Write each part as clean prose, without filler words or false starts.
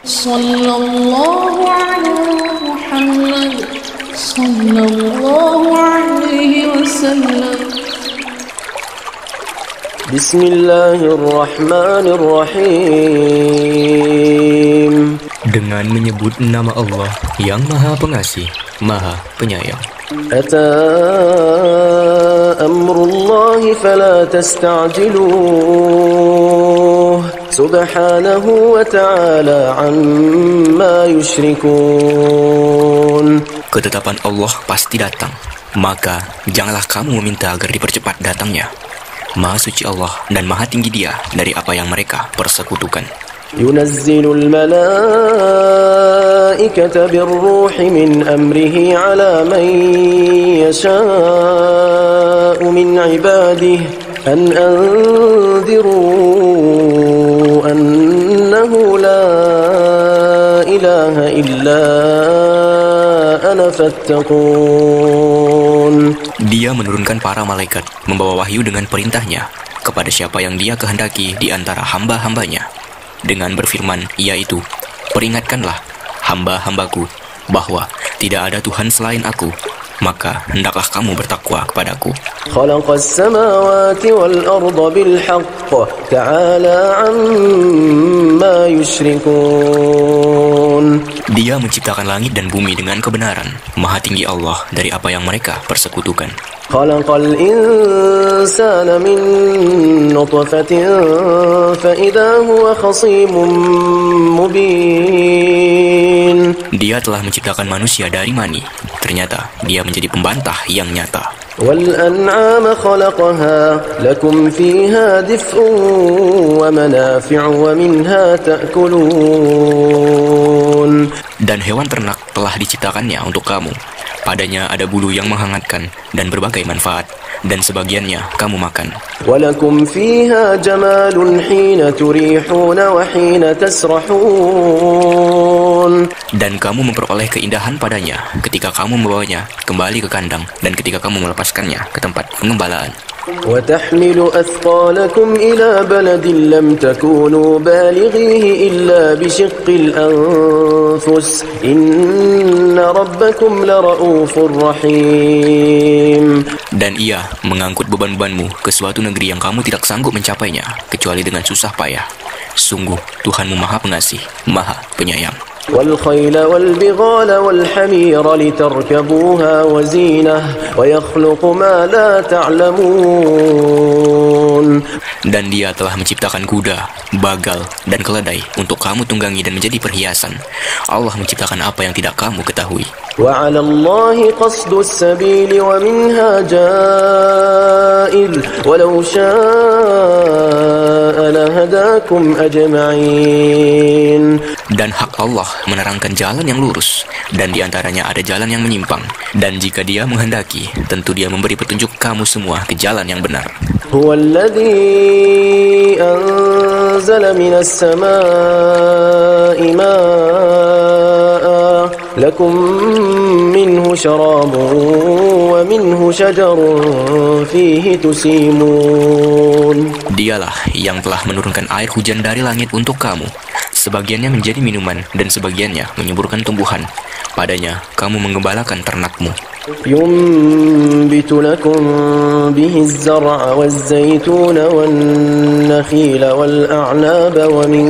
Sallallahu ala Muhammad sallallahu alaihi wasallam. Bismillahirrahmanirrahim. Dengan menyebut nama Allah yang Maha Pengasih, Maha Penyayang. Ata amrullahi fala tasta'jiluh. Subhanahu wa ta'ala amma yushrikun. Ketetapan Allah pasti datang, maka janganlah kamu meminta agar dipercepat datangnya. Maha suci Allah dan maha tinggi Dia dari apa yang mereka persekutukan. Yunazzilul malaikata birruhi min amrihi ala man yasha'u min ibadihi an anziru annahu la ilaha illa ana fattaqun. Dia menurunkan para malaikat membawa wahyu dengan perintahnya kepada siapa yang Dia kehendaki di antara hamba-hambanya dengan berfirman, yaitu, peringatkanlah hamba-hambaku bahwa tidak ada Tuhan selain aku, maka hendaklah kamu bertakwa kepadaku. Khalaqas samawati wal arda bil haqq ta'ala amma yushrikun. Dia menciptakan langit dan bumi dengan kebenaran. Maha tinggi Allah dari apa yang mereka persekutukan. Khalaqal insana min nutfatin fa idza huwa khasimun mubin. Dia telah menciptakan manusia dari mani. Ternyata dia menjadi pembantah yang nyata. Wal an'ama khalaqaha lakum fiha dif'un wa manafi'u wa minha ta'kulun. Dan hewan ternak telah diciptakannya untuk kamu. Padanya ada bulu yang menghangatkan dan berbagai manfaat, dan sebagiannya kamu makan. Walakum fiha jamalun hina turihuna wa hina tasrahun. Dan kamu memperoleh keindahan padanya ketika kamu membawanya kembali ke kandang dan ketika kamu melepaskannya ke tempat pengembalaan. وَتَحْمِلُ أَثْقَالَكُمْ إِلَى بَلَدٍ لَمْ تَكُونُوا بَالِغِيهِ إِلَّا بِشِقِّ الْأَنفُسِ إِنَّ رَبَّكُمْ لَرَءُوفٌ رَحِيمٌ. Dan Ia mengangkut beban-bebanmu ke suatu negeri yang kamu tidak sanggup mencapainya kecuali dengan susah payah. Sungguh Tuhanmu Maha Pengasih, Maha Penyayang. والخيل والبغال والحمير لتركبوها وزينة ويخلق ما لا تعلمون. Dan Dia telah menciptakan kuda, bagal, dan keledai untuk kamu tunggangi dan menjadi perhiasan. Allah menciptakan apa yang tidak kamu ketahui. وعلى الله قصد السبيل ومنها جائر ولو شاء لهداكم أجمعين. Dan hak Allah menerangkan jalan yang lurus, dan diantaranya ada jalan yang menyimpang. Dan jika Dia menghendaki, tentu Dia memberi petunjuk kamu semua ke jalan yang benar. Huwallazi anzala minas samaa'i maa'a lakum minhu syarabun wa minhu syajarun fihi tusimun. Dialah yang telah menurunkan air hujan dari langit untuk kamu. Sebagiannya menjadi minuman dan sebagiannya menyuburkan tumbuhan. Padanya kamu menggembalakan ternakmu. Yumbitu lakum bihi az-zar'a waz-zaytuna wan-nakhila wal-a'naba wa min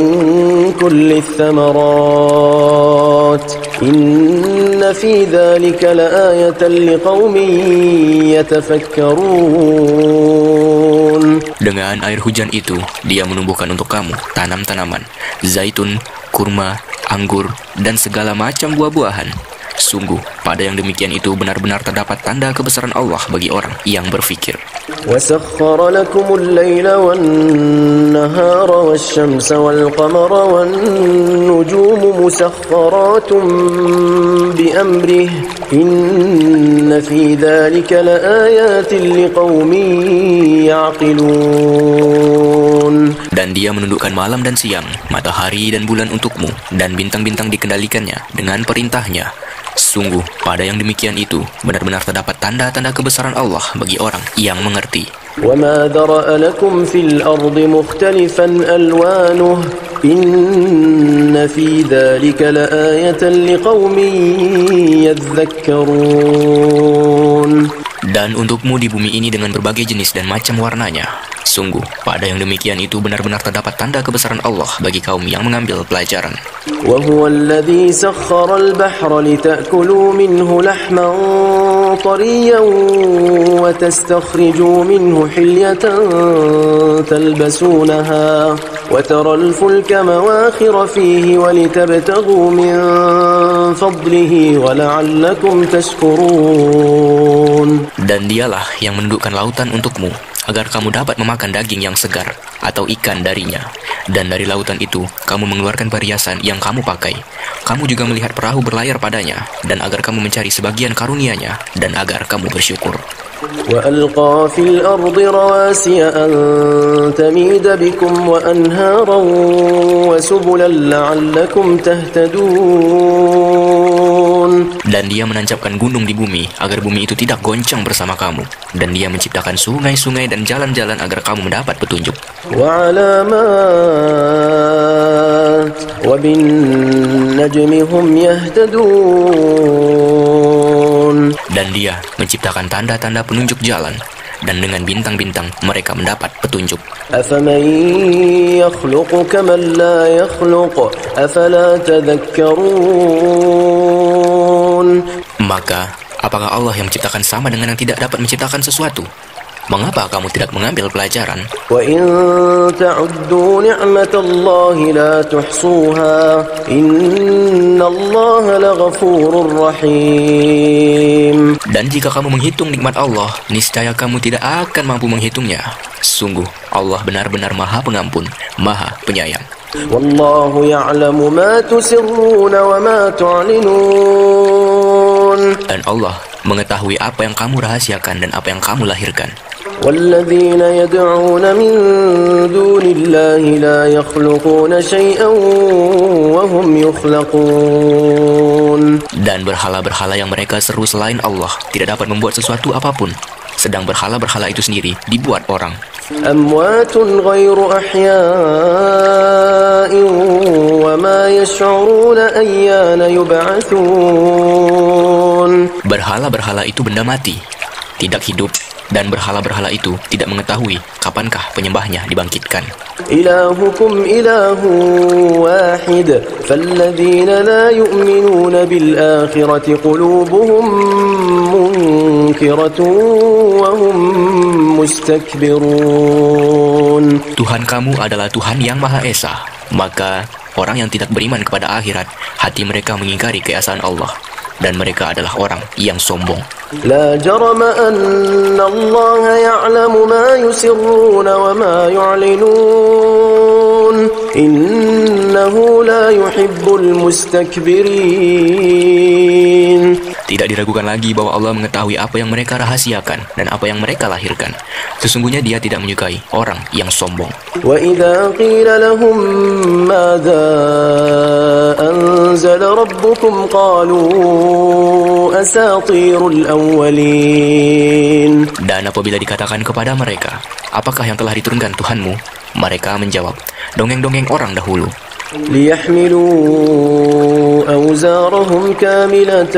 kulli ath-thamarat. Inna fi dhalika la'ayatan liqaumin yatafakkarun. Dengan air hujan itu, Dia menumbuhkan untuk kamu tanam-tanaman, zaitun, kurma, anggur, dan segala macam buah-buahan. Sungguh, pada yang demikian itu benar-benar terdapat tanda kebesaran Allah bagi orang yang berfikir. وَسَخَّرَ لَكُمُ اللَّيْلَ وَالنَّهَارَ وَالشَّمْسَ وَالْقَمَرَ وَالنُّجُومُ مُسَخَّرَاتٌ بِأَمْرِهِ إِنَّ فِي ذَلِكَ لَآيَاتٍ لِقَوْمٍ يَعْقِلُونَ. Dan Dia menundukkan malam dan siang, matahari dan bulan untukmu, dan bintang-bintang dikendalikannya dengan perintahnya. Sungguh, pada yang demikian itu benar-benar terdapat tanda-tanda kebesaran Allah bagi orang yang mengerti. وَمَا ذَرَأَ لَكُمْ فِي الْأَرْضِ مُخْتَلِفًا أَلْوَانُهُ إن في ذلك لآية لقوم يذكرون. Dan untukmu di bumi ini dengan berbagai jenis dan macam warnanya. Sungguh, pada yang demikian itu benar-benar terdapat tanda kebesaran Allah bagi kaum yang mengambil pelajaran. وهو الذي سخر البحر لتأكلوا منه لحما طريا وتستخرجوا منه حلية تلبسونها وترى الفلك مواخر فيه ولتبتغوا من فضله ولعلكم تشكرون. Dan dialah yang menundukkan lautan untukmu, agar kamu dapat memakan daging yang segar atau ikan darinya. Dan dari lautan itu, kamu mengeluarkan perhiasan yang kamu pakai. Kamu juga melihat perahu berlayar padanya, dan agar kamu mencari sebagian karunia-Nya, dan agar kamu bersyukur. وألقى في الأرض رواسي أن تميد بكم وأنهارا وسبلا لعلكم تهتدون. Dan Dia menancapkan gunung di bumi, agar bumi itu tidak goncang bersama kamu. Dan Dia menciptakan sungai-sungai dan jalan-jalan agar kamu mendapat petunjuk. وعلامات وبالنجم هم يهتدون. Dan Dia menciptakan tanda-tanda penunjuk jalan, dan dengan bintang-bintang mereka mendapat petunjuk. أفمن يخلق كمن لا يخلق أفلا تذكرون. Maka, apakah Allah yang menciptakan sama dengan yang tidak dapat menciptakan sesuatu? Mengapa kamu tidak mengambil pelajaran? وإن تعدوا نعمة الله لا تحصوها إن الله لغفور رحيم. Dan jika kamu menghitung nikmat Allah, niscaya kamu tidak akan mampu menghitungnya. Sungguh, Allah benar-benar Maha Pengampun, Maha Penyayang. والله يعلم ما تسرون وما تعلنون. Dan Allah mengetahui apa yang kamu rahasiakan dan apa yang kamu lahirkan. والذين يدعون من دون الله لا يخلقون شيئا وهم يخلقون. Dan berhala-berhala yang mereka seru selain Allah tidak dapat membuat sesuatu apapun, sedang berhala-berhala itu sendiri dibuat orang. أموات غير أحياء وما يشعرون أيان يبعثون. Berhala-berhala itu benda mati, tidak hidup, dan berhala-berhala itu tidak mengetahui kapankah penyembahnya dibangkitkan. إلهكم إله واحد فالذين لا يؤمنون بالآخرة قلوبهم منكرة وهم مستكبرون. Tuhan kamu adalah Tuhan yang Maha Esa, maka orang yang tidak beriman kepada akhirat, hati mereka mengingkari keesaan Allah, dan mereka adalah orang yang sombong. لا جرم أن الله يعلم ما يسرون وما يعلنون إنه لا يحب المستكبرين. Tidak diragukan lagi bahwa Allah mengetahui apa yang mereka rahasiakan dan apa yang mereka lahirkan. Sesungguhnya Dia tidak menyukai orang yang sombong. وإذا قيل لهم ماذا أنزل ربكم قالوا أساطير الأولين. Dan apabila dikatakan kepada mereka, apakah yang telah diturunkan Tuhanmu? Mereka menjawab, dongeng-dongeng orang dahulu. ليحملوا أوزارهم كاملة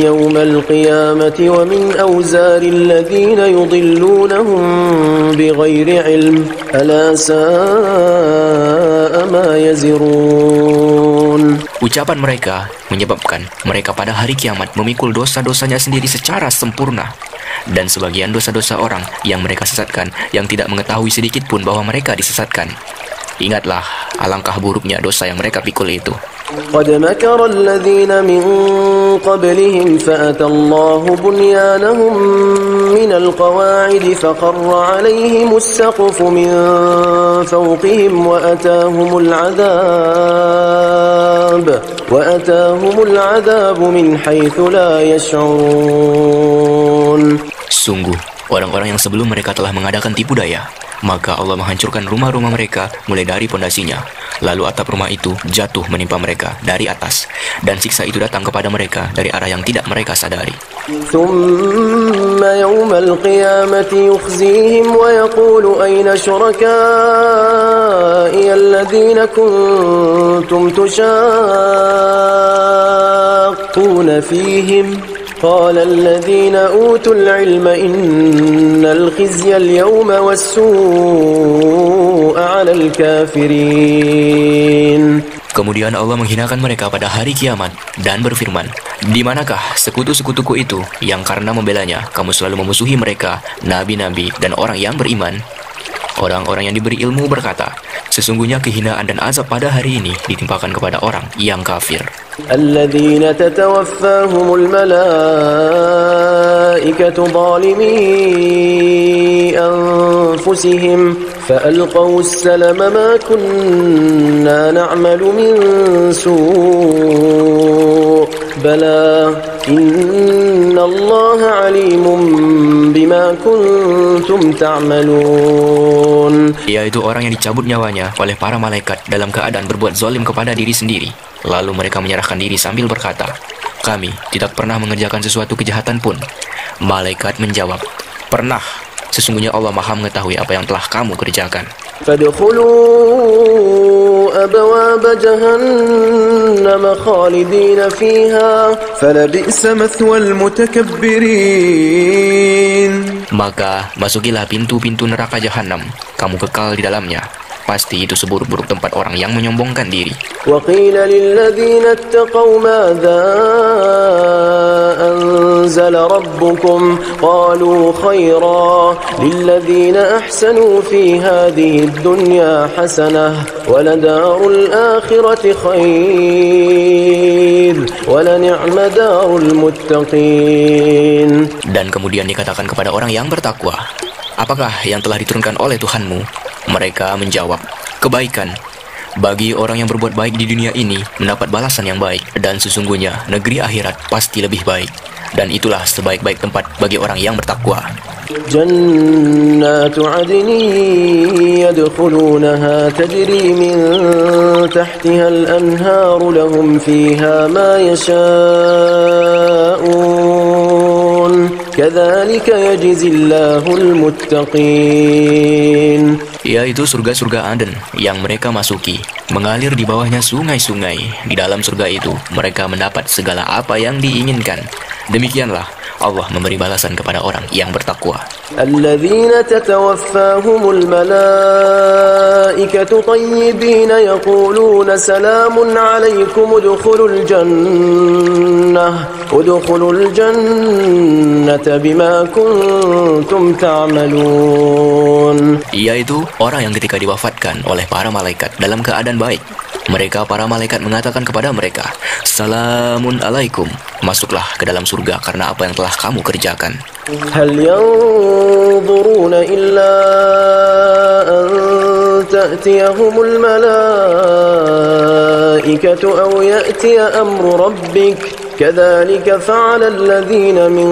يوم القيامة ومن أوزار الذين يضلونهم بغير علم ألا ساء ما يزرون. Ucapan mereka menyebabkan mereka pada hari kiamat memikul dosa-dosanya sendiri secara sempurna. Dan sebagian dosa-dosa orang yang mereka sesatkan yang tidak mengetahui sedikit pun bahwa mereka disesatkan. Ingatlah alangkah buruknya dosa yang mereka pikul itu. قد مكر الذين من قبلهم فأتى الله بنيانهم من القواعد فخر عليهم السقف من فوقهم وأتاهم العذاب من حيث لا يشعرون. Sungguh, orang-orang yang sebelum mereka telah mengadakan tipu daya. Maka Allah menghancurkan rumah-rumah mereka mulai dari pondasinya. Lalu atap rumah itu jatuh menimpa mereka dari atas, dan siksa itu datang kepada mereka dari arah yang tidak mereka sadari. ثم يوم القيامة يخزيهم ويقول أين شركائي الذين كنتم تشاقون فيهم قال الذين أوتوا العلم إن الخزي اليوم والسوء على الكافرين. Kemudian Allah menghinakan mereka pada hari kiamat dan berfirman, "Di manakah sekutu-sekutuku itu yang karena membelanya kamu selalu memusuhi mereka, nabi-nabi dan orang yang beriman?" Orang-orang yang diberi ilmu berkata, sesungguhnya kehinaan dan azab pada hari ini ditimpakan kepada orang yang kafir. الذين تتوفاهم الملائكة ظالمي أنفسهم فألقوا السلم ما كنا نعمل من سوء بلى إن الله عليم بما كنتم تعملون. Yaitu orang yang dicabut nyawanya oleh para malaikat dalam keadaan berbuat zalim kepada diri sendiri. Lalu mereka menyerahkan diri sambil berkata, "Kami tidak pernah mengerjakan sesuatu kejahatan pun." Malaikat menjawab, "Pernah. Sesungguhnya Allah Maha mengetahui apa yang telah kamu kerjakan." فادخلوا أبواب جهنم خالدين فيها فلبئس مثوى المتكبرين. Maka masukilah pintu-pintu neraka jahanam, kamu kekal di dalamnya. Pasti itu seburuk-buruk tempat orang yang menyombongkan diri. وقيل للذين اتقوا ماذا أنزل ربكم قالوا خيرا للذين أحسنوا في هذه الدنيا حسنة ولدار الآخرة خير ولنعم دار المتقين. Dan kemudian dikatakan kepada orang yang bertakwa, apakah yang telah diturunkan oleh Tuhanmu? Mereka menjawab, kebaikan. Bagi orang yang berbuat baik di dunia ini mendapat balasan yang baik, dan sesungguhnya negeri akhirat pasti lebih baik, dan itulah sebaik-baik tempat bagi orang yang bertakwa. جنات عدن يدخلونها تجري من تحتها الأنهار لهم فيها ما يشاءون كذلك يجزي الله المتقين. Yaitu surga-surga Aden yang mereka masuki, mengalir di bawahnya sungai-sungai. Di dalam surga itu mereka mendapat segala apa yang diinginkan. Demikianlah Allah memberi balasan kepada orang yang bertakwa. الذين تتوفاهم الملائكة طيبين يقولون سلام عليكم ادخلوا الجنة بما كنتم تعملون. Yaitu orang yang ketika diwafatkan oleh para malaikat dalam keadaan baik, mereka para malaikat mengatakan kepada mereka, "Salamun alaikum, masuklah ke dalam surga karena apa yang telah kamu kerjakan." هل ينظرون إلا أن تأتيهم الملائكة أو يأتي أمر ربك كذلك فعل الذين من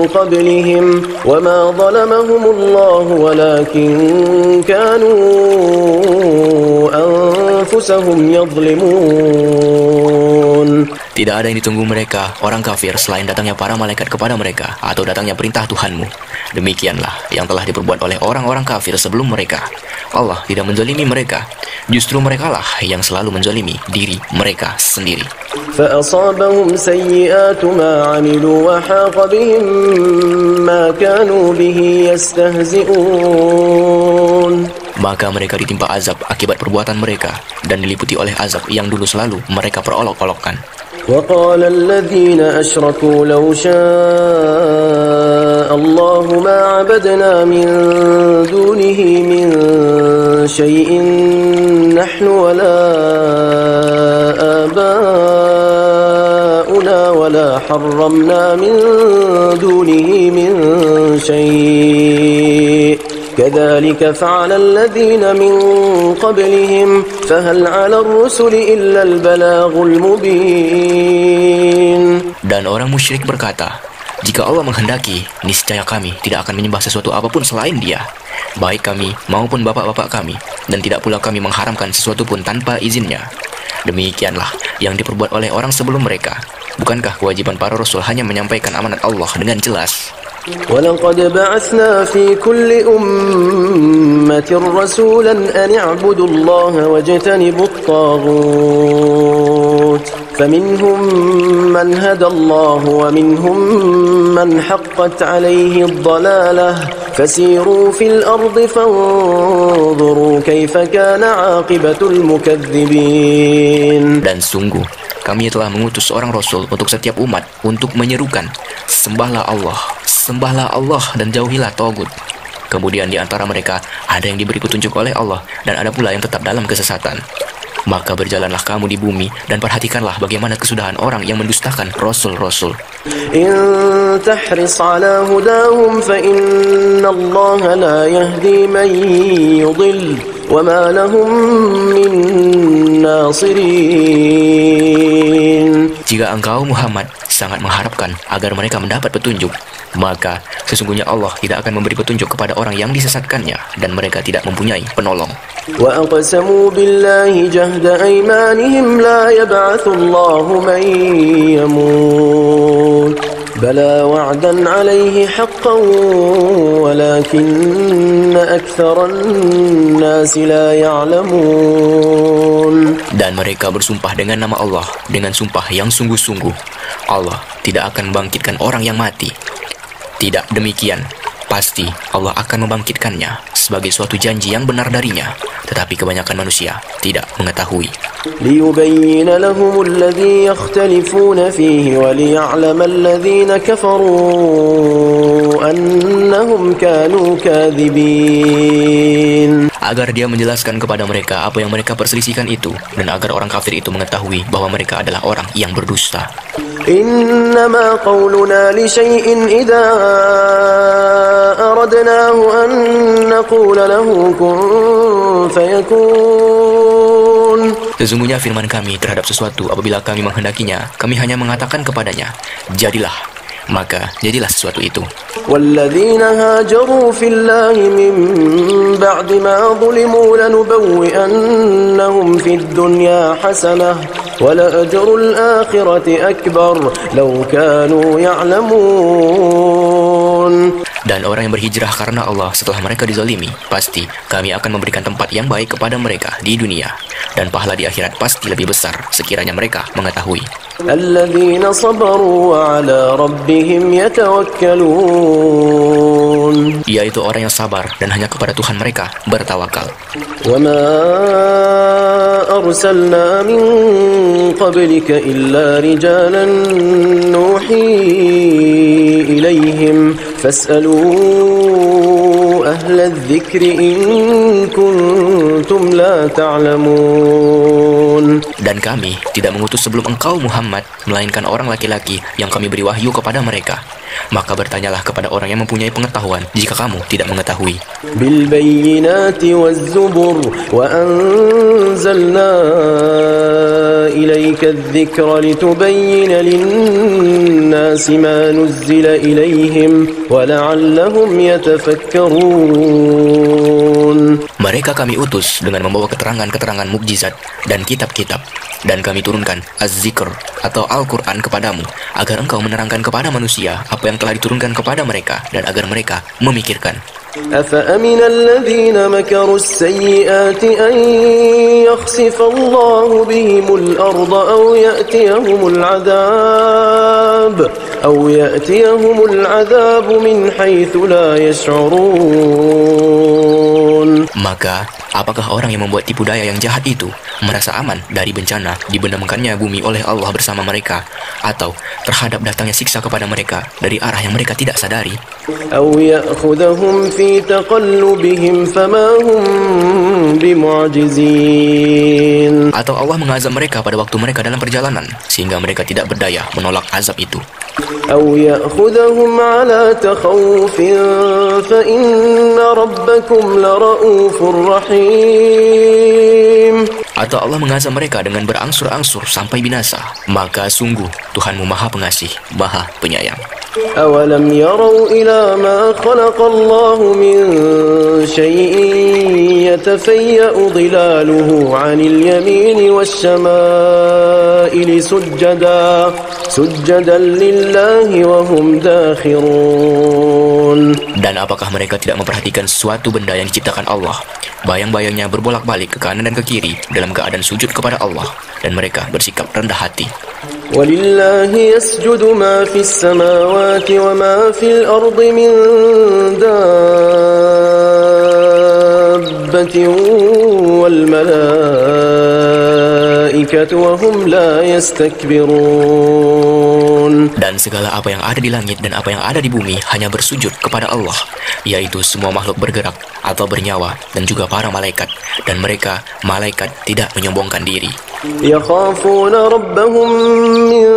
قبلهم وما ظلمهم الله ولكن كانوا أنفسهم يظلمون. Tidak ada yang ditunggu mereka, orang kafir, selain datangnya para malaikat kepada mereka atau datangnya perintah Tuhanmu. Demikianlah yang telah diperbuat oleh orang-orang kafir sebelum mereka. Allah tidak menzalimi mereka, justru merekalah yang selalu menzalimi diri mereka sendiri. فأصابهم سيئات ما عملوا وحاق بهم ما كانوا به يستهزئون. Maka mereka ditimpa azab akibat perbuatan mereka dan diliputi oleh azab yang dulu selalu mereka perolok-olokkan. وقال الذين أشركوا لو شاء الله ما عبدنا من دونه من شيء نحن ولا آباؤنا ولا حرمنا من دونه من شيء كذلك فعل الذين من قبلهم فهل على الرسل إلا البلاغ المبين. Dan orang musyrik berkata, Jika Allah menghendaki, niscaya kami tidak akan menyembah sesuatu apapun selain Dia, baik kami maupun bapak-bapak kami, dan tidak pula kami mengharamkan sesuatu pun tanpa izinnya. Demikianlah yang diperbuat oleh orang sebelum mereka. Bukankah kewajiban para rasul hanya menyampaikan amanat Allah dengan jelas? وَلَقَدْ بَعَثْنَا فِي كُلِّ أُمَّةٍ رَسُولًا أَنِ اعْبُدُوا اللَّهَ وَاجْتَنِبُوا الطَّاغُوتَ فَمِنْهُمْ مَنْ هَدَى اللَّهُ وَمِنْهُمْ مَنْ حَقَّتْ عَلَيْهِ الضَّلَالَةُ فَسِيرُوا فِي الْأَرْضِ فَانظُرُوا كَيْفَ كَانَ عَاقِبَةُ الْمُكَذِّبِينَ. Dan sungguh, kami telah mengutus seorang rasul untuk setiap umat untuk menyerukan, sembahlah Allah dan jauhilah tagut. Kemudian di antara mereka ada yang diberi petunjuk oleh Allah dan ada pula yang tetap dalam kesesatan. Maka berjalanlah kamu di bumi dan perhatikanlah bagaimana kesudahan orang yang mendustakan rasul-rasul. إن تحرص على هداهم فإن الله لا يهدي من يضل وما لهم من ناصرين. Jika engkau Muhammad sangat mengharapkan agar mereka mendapat petunjuk, maka sesungguhnya Allah tidak akan memberi petunjuk kepada orang yang disesatkannya dan mereka tidak mempunyai penolong. وَأَقْسَمُوا بِاللَّهِ جَهْدَ أَيْمَانِهِمْ لَا يَبْعَثُ اللَّهُ مَن يَمُوتُ بَلَى وَعْدًا عَلَيْهِ حَقًّا وَلَكِنَّ أَكْثَرَ النَّاسِ لَا يَعْلَمُونَ. Dan mereka bersumpah dengan nama Allah dengan sumpah yang sungguh-sungguh, Allah tidak akan membangkitkan orang yang mati. Tidak demikian, pasti Allah akan membangkitkannya sebagai suatu janji yang benar darinya, tetapi kebanyakan manusia tidak mengetahui. لِيُبَيِّنَ لَهُمُ الَّذِي يَخْتَلِفُونَ فِيهِ وَلِيَعْلَمَ الَّذِينَ كَفَرُوا أَنَّهُمْ كَانُوا كَاذِبِينَ. Agar dia menjelaskan kepada mereka apa yang mereka perselisihkan itu, dan agar orang kafir itu mengetahui bahwa mereka adalah orang yang berdusta. إِنَّمَا قَوْلُنَا لِشَيْءٍ إِذَا أَرَدْنَاهُ أَن نَّقُولَ لَهُ كُن فَيَكُونُ. Sesungguhnya firman kami terhadap sesuatu apabila kami menghendakinya, kami hanya mengatakan kepadanya, jadilah, maka jadilah sesuatu itu. وَالَّذِينَ هَاجَرُوا فِي اللَّهِ مِن بَعْدِ مَا ظُلِمُوا لَنُبَوِّئَنَّهُمْ فِي الدُّنْيا حَسَنَةً وَلَأَجْرُ الْآخِرَةِ أَكْبَرُ لَوْ كَانُوا يَعْلَمُونَ. Dan orang yang berhijrah karena Allah setelah mereka dizalimi, pasti kami akan memberikan tempat yang baik kepada mereka di dunia, dan pahala di akhirat pasti lebih besar sekiranya mereka mengetahui. الَّذِينَ صَبَرُوا وَعَلَى رَبِّهِمْ يَتَوَكَّلُونَ. Yaitu orang yang sabar dan hanya kepada Tuhan mereka bertawakal. وَمَا أَرْسَلْنَا مِن قَبْلِكَ إِلَّا رِجَالًا نُوحِي إِلَيْهِمْ فَاسْأَلُوا أَهْلَ الذِّكْرِ إِن كُنتُمْ لَا تَعْلَمُونَ. Dan kami tidak mengutus sebelum engkau Muhammad, melainkan orang laki-laki yang kami beri wahyu kepada mereka. Maka bertanyalah kepada orang yang mempunyai pengetahuan jika kamu tidak mengetahui. بِالْبَيِّنَاتِ وَالزُّبُرِ وَأَنزَلْنَا إِلَيْكَ الذِّكْرَ لِتُبَيِّنَ لِلنَّاسِ مَا نُزِّلَ إِلَيْهِمْ وَلَعَلَّهُمْ يَتَفَكَّرُونَ. Mereka kami utus dengan membawa keterangan-keterangan mukjizat dan kitab-kitab, dan kami turunkan Az-Zikr atau Al-Quran kepadamu agar engkau menerangkan kepada manusia apa yang telah diturunkan kepada mereka dan agar mereka memikirkan. أَفَأَمِنَ الَّذِينَ مَكَرُوا السَّيِّئَاتِ أَن يَخْسِفَ اللَّهُ بِهِمُ الْأَرْضَ أَوْ يَأْتِيَهُمُ الْعَذَابُ مِنْ حَيْثُ لَا يَشْعُرُونَ. Maka, apakah orang yang membuat tipu daya yang jahat itu merasa aman dari bencana dibenamkannya bumi oleh Allah bersama mereka, atau terhadap datangnya siksa kepada mereka dari arah yang mereka tidak sadari? أَوْ يَأْخُذَهُمْ فِي تَقَلُّبِهِمْ فَمَا هُمْ بِمُعْجِزِينَ. Atau Allah mengazab mereka pada waktu mereka dalam perjalanan sehingga mereka tidak berdaya menolak azab itu. أَوْ يَأْخُذَهُمْ عَلَى تَخَوُّفٍ فَإِنَّ رَبَّكُمْ لَرَءُوفٌ رَحِيمٌ. Atau Allah mengazab mereka dengan berangsur-angsur sampai binasa, maka sungguh Tuhanmu Maha Pengasih, Maha Penyayang. أولم يروا إلى ما خلق الله من شيء يتفيأ ظلاله عن اليمين والشمائل سجدا لله وهم داخرون. Dan apakah mereka tidak memperhatikan suatu benda yang diciptakan Allah? Bayang-bayangnya berbolak-balik ke kanan dan ke kiri dalam keadaan sujud kepada Allah, dan mereka bersikap rendah hati. وَلِلَّهِ يَسْجُدُ مَا فِي السَّمَاوَاتِ وَمَا فِي الْأَرْضِ مِنْ دَابَّةٍ وَالْمَلَائِكَةُ وَهُمْ لَا يَسْتَكْبِرُونَ. Dan segala apa yang ada di langit dan apa yang ada di bumi hanya bersujud kepada Allah, yaitu semua makhluk bergerak atau bernyawa dan juga para malaikat, dan mereka malaikat tidak menyombongkan diri. يخافون ربهم من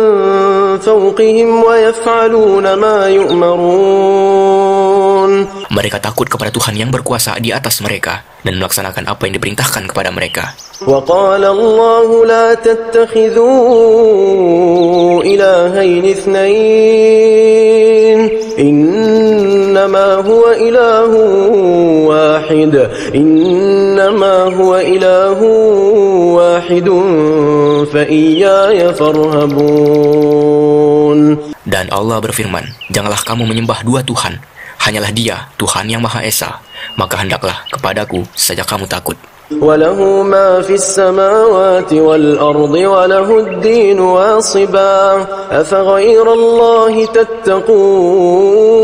فوقهم ويفعلون ما يؤمرون. Mereka takut kepada Tuhan yang berkuasa di atas mereka dan melaksanakan apa yang diperintahkan kepada mereka. وقال الله لا تتخذوا إلهين اثنين إنما هو إله واحد فإياي فارهبون. Dan Allah berfirman, janganlah kamu menyembah dua Tuhan, hanyalah Dia, Tuhan yang Maha Esa, maka hendaklah kepadaku saja kamu takut. وله ما في السماوات والأرض وله الدين واصبا أفغير الله تتقون.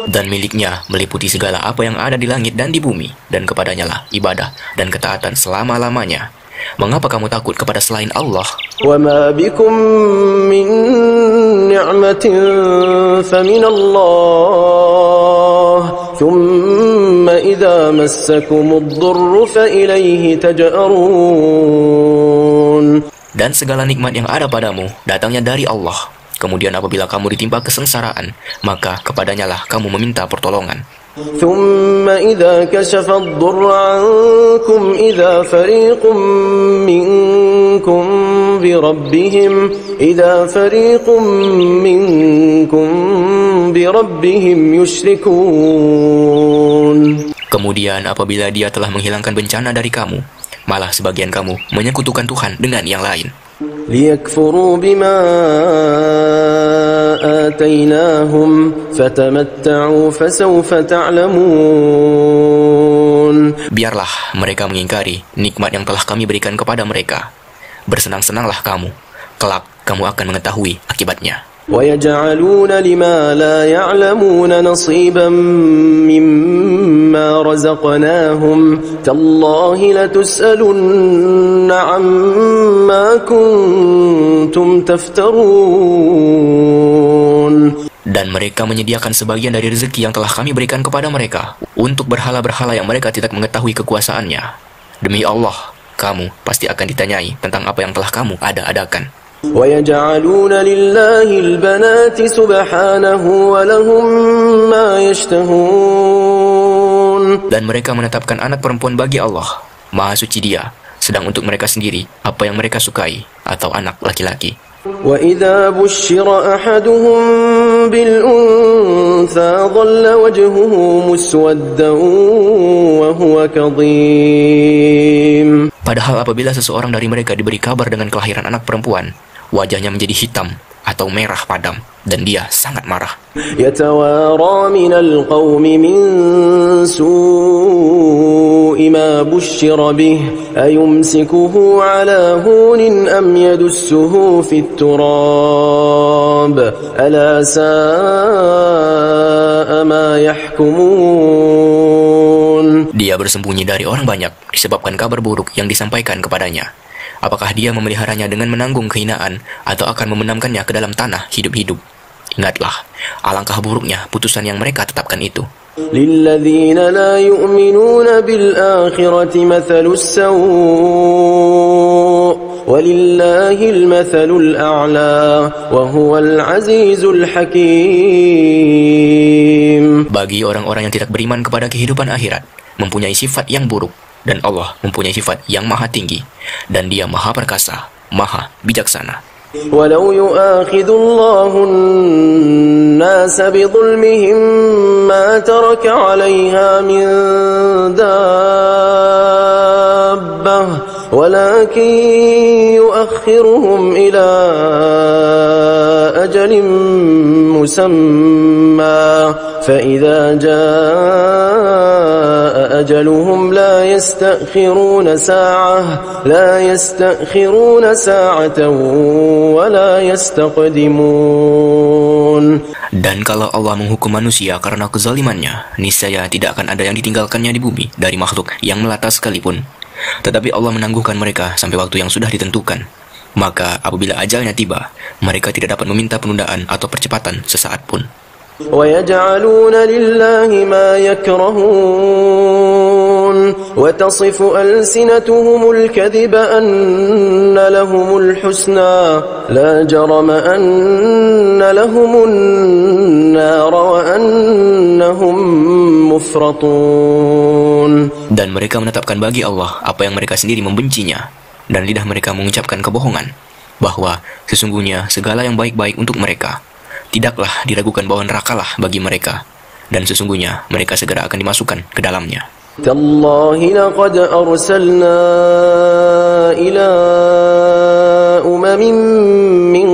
Dan miliknya meliputi segala apa yang ada di langit dan di bumi, dan kepadanya lah ibadah dan ketaatan selama-lamanya. Mengapa kamu takut kepada selain Allah? وما بكم من نعمة فمن الله ثم إذا مسكم الضر فإليه تجأرون. Dan segala nikmat yang ada padamu datangnya dari Allah. Kemudian apabila kamu ditimpa kesengsaraan, maka kepadanya lah kamu meminta pertolongan. ثم إذا كشف الضر عنكم إذا فريق منكم بربهم يشركون. Kemudian apabila Dia telah menghilangkan bencana dari kamu, malah sebagian kamu menyekutukan Tuhan dengan yang lain. ليكفروا بما آتيناهم فتمتعوا فسوف تعلمون. Biarlah mereka mengingkari nikmat yang telah kami berikan kepada mereka. Bersenang-senanglah kamu, kelak kamu akan mengetahui akibatnya. ويجعلون لما لا يعلمون نصيبا مما رزقناهم تالله لتسألن عما كنتم تفترون. Dan mereka menyediakan sebagian dari rezeki yang telah kami berikan kepada mereka untuk berhala-berhala yang mereka tidak mengetahui kekuasaannya. Demi Allah, kamu pasti akan ditanyai tentang apa yang telah kamu ada-adakan. وَيَجْعَلُونَ لِلَّهِ الْبَنَاتِ سُبْحَانَهُ وَلَهُم مَّا يَشْتَهُونَ. Dan mereka menetapkan anak perempuan bagi Allah, Maha Suci Dia, sedang untuk mereka sendiri apa yang mereka sukai, atau anak laki-laki. وَإِذَا بُشِّرَ أَحَدُهُم بِالْأُنثَىٰ ظَلَّ وَجْهُهُ مُسْوَدًّا وَهُوَ كَظِيمٌ. Padahal apabila seseorang dari mereka diberi kabar dengan kelahiran anak perempuan, wajahnya menjadi hitam atau merah padam, dan dia sangat marah. يَتَوَارَى مِنَ الْقَوْمِ مِنْ سُوءِ مَا بُشِّرَ بِهِ أَيُمْسِكُهُ عَلَى هُونٍ أَمْ يَدُسُّهُ فِي التُّرَابِ أَلَا سَاءَ مَا يَحْكُمُونَ. Dia bersembunyi dari orang banyak disebabkan kabar buruk yang disampaikan kepadanya. Apakah dia memeliharanya dengan menanggung kehinaan atau akan memendamkannya ke dalam tanah hidup-hidup? Ingatlah, alangkah buruknya putusan yang mereka tetapkan itu. لِلَّذِينَ لَا يُؤْمِنُونَ بِالْآخِرَةِ مَثَلُ السَّوْءِ وَلِلَّهِ الْمَثَلُ الْأَعْلَى وَهُوَ الْعَزِيزُ الْحَكِيمُ. Bagi orang-orang yang tidak beriman kepada kehidupan akhirat, mempunyai sifat yang buruk, dan Allah mempunyai sifat yang maha tinggi, dan Dia maha perkasa, maha bijaksana. ولو يؤاخذ الله الناس بظلمهم ما ترك عليها من دابة ولكن يؤخرهم إلى أجل مسمى فإذا جاء أجلهم لا يستأخرون ساعة ولا يستقدمون. Dan kalau Allah menghukum manusia karena kezalimannya, niscaya tidak akan ada yang ditinggalkannya di bumi dari makhluk yang melata sekalipun. Tetapi Allah menangguhkan mereka sampai waktu yang sudah ditentukan. Maka apabila ajalnya tiba, mereka tidak dapat meminta penundaan atau percepatan sesaat pun. وَيَجْعَلُونَ لِلَّهِ مَا يَكْرَهُونَ وَتَصِفُ أَلْسِنَتُهُمُ الْكَذِبَ أَنَّ لَهُمُ الْحُسْنَى لَا جَرَمَ أَنَّ لَهُمُ النَّارَ وَأَنَّهُمْ مُفْرَطُونَ. Dan mereka menetapkan bagi Allah apa yang mereka sendiri membencinya, dan lidah mereka mengucapkan kebohongan, bahwa sesungguhnya segala yang baik-baik untuk mereka tidaklah diragukan bahwa nerakalah bagi mereka, dan sesungguhnya mereka segera akan dimasukkan ke dalamnya. Tallahi laqad arsalna ila umamin min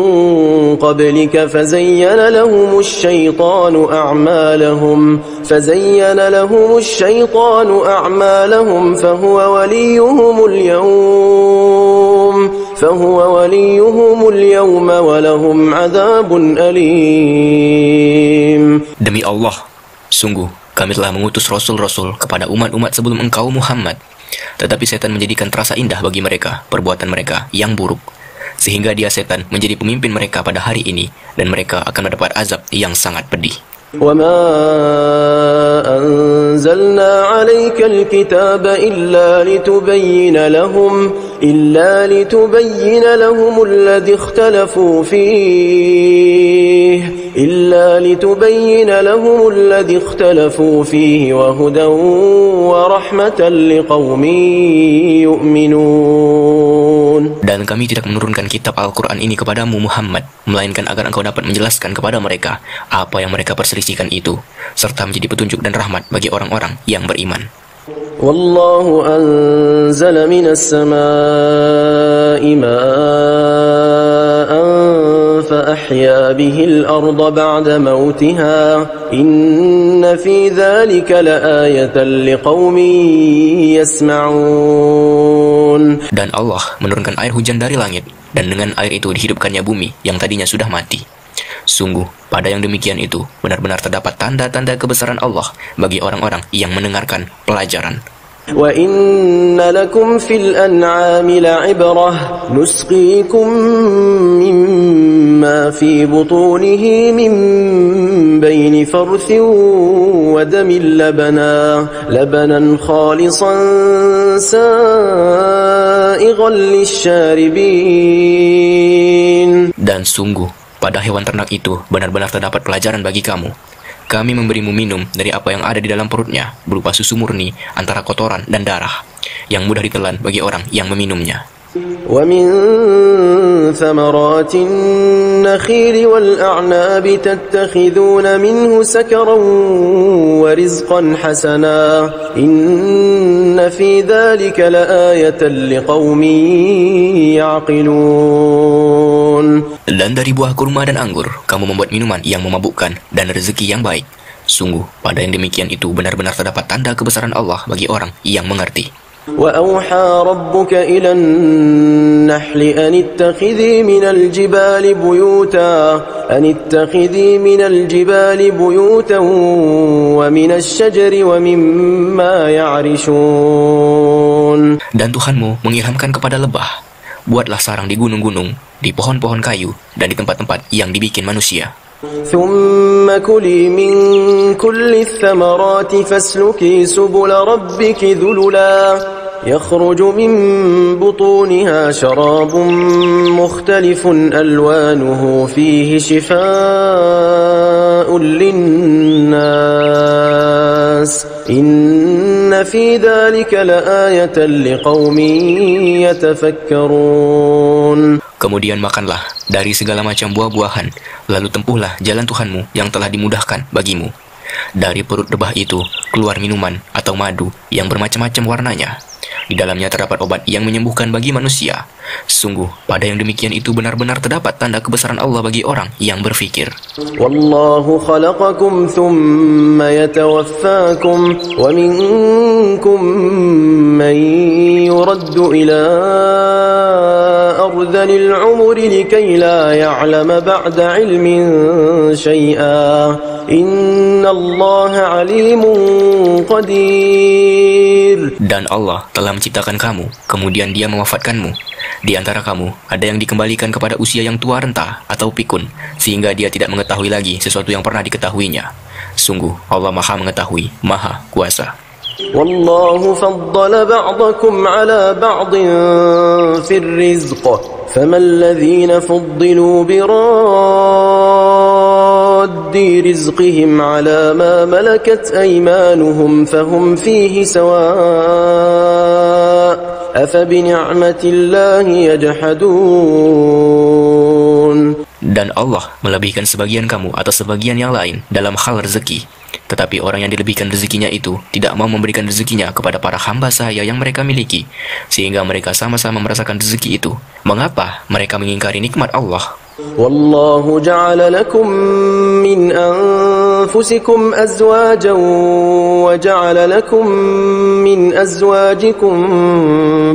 qablika fazayyana lahumu ash-shaytanu a'malahum فهو وليهم اليوم ولهم عذاب أليم. Demi Allah, sungguh kami telah mengutus rasul-rasul kepada umat-umat sebelum engkau Muhammad, tetapi setan menjadikan terasa indah bagi mereka perbuatan mereka yang buruk, sehingga dia setan menjadi pemimpin mereka pada hari ini, dan mereka akan mendapat azab yang sangat pedih. وَمَا أَنزَلْنَا عَلَيْكَ الْكِتَابَ إِلَّا لِتُبَيِّنَ لَهُمُ الَّذِي اخْتَلَفُوا فِيهِ وَهُدًى وَرَحْمَةً لِقَوْمٍ يُؤْمِنُونَ. Dan kami tidak menurunkan kitab Al-Quran ini kepadamu Muhammad, melainkan agar engkau dapat menjelaskan kepada mereka apa yang mereka perselisihkan itu, serta menjadi petunjuk dan rahmat bagi orang-orang yang beriman. Wallahu anzala minas samaa'i ma'an fa ahya bihil arda ba'da mautiha inna fi dzalika laayatan liqaumin yasma'un. Dan Allah menurunkan air hujan dari langit, dan dengan air itu dihidupkannya bumi yang tadinya sudah mati. Sungguh, pada yang demikian itu benar-benar terdapat tanda-tanda kebesaran Allah bagi orang-orang yang mendengarkan pelajaran. وَإِنَّ لَكُمْ فِي الْأَنْعَامِ لَعِبْرَةً نُسْقِيكُم مِّمَّا فِي بُطُونِهِ مِن بَيْنِ فَرْثٍ وَدَمٍ لَبَنًا خَالِصًا سَائِغًا لِّلشَّارِبِينَ. Dan sungguh, pada hewan ternak itu benar-benar terdapat pelajaran bagi kamu. Kami memberimu minum dari apa yang ada di dalam perutnya, berupa susu murni antara kotoran dan darah, yang mudah ditelan bagi orang yang meminumnya. وَمِن ثَمَرَاتِ النَّخِيلِ وَالْأَعْنَابِ تَتَّخِذُونَ مِنْهُ سَكَرًا وَرِزْقًا حَسَنًا إِنَّ فِي ذَلِكَ لَآيَةً لِقَوْمٍ يَعْقِلُونَ. Dan dari buah kurma dan anggur, kamu membuat minuman yang memabukkan dan rezeki yang baik. Sungguh, pada yang demikian itu benar-benar terdapat tanda kebesaran Allah bagi orang yang mengerti. وَأَوْحَى رَبُّكَ إِلَى النَّحْلِ أَنِ اتَّخِذِي مِنَ الْجِبَالِ بُيُوتًا وَمِنَ الشَّجَرِ وَمِمَّا يَعْرِشُونَ. Dan Tuhanmu mengilhamkan kepada lebah, buatlah sarang di gunung-gunung, di pohon-pohon kayu, dan di tempat-tempat yang dibikin manusia. ثم كلي من كل الثمرات فاسلكي سبل ربك ذللا يخرج من بطونها شراب مختلف ألوانه فيه شفاء للناس إن في ذلك لآية لقوم يتفكرون. Kemudian makanlah dari segala macam buah-buahan, lalu tempuhlah jalan Tuhanmu yang telah dimudahkan bagimu. Dari perut lebah itu keluar minuman atau madu yang bermacam-macam warnanya. Di dalamnya terdapat obat yang menyembuhkan bagi manusia. Sungguh, pada yang demikian itu benar-benar terdapat tanda kebesaran Allah bagi orang yang berfikir. Wallahu khalaqakum thumma yatawaffakum wa minkum man yuraddu ila ardhanil umri likay la ya'lama ba'da ilmin shay'a. Innallaha alimun qadir. Dan Allah telah menciptakan kamu, kemudian Dia mewafatkanmu. Di antara kamu, ada yang dikembalikan kepada usia yang tua renta atau pikun, sehingga dia tidak mengetahui lagi sesuatu yang pernah diketahuinya. Sungguh, Allah Maha Mengetahui, Maha Kuasa. Wallahu faddala ba'dakum ala ba'din fir rizq. Faman ladhina fuddilu biraddi rizqihim ala ma malakat aymanuhum fahum fihi sawa'. Afabini'matillahi yajhadun. Dan Allah melebihkan sebagian kamu atas sebagian yang lain dalam hal rezeki. Tetapi orang yang dilebihkan rezekinya itu tidak mau memberikan rezekinya kepada para hamba sahaya yang mereka miliki, sehingga mereka sama-sama merasakan rezeki itu. Mengapa mereka mengingkari nikmat Allah? Wallahu ja'ala lakum min anfusikum azwajan wa ja'ala lakum min azwajikum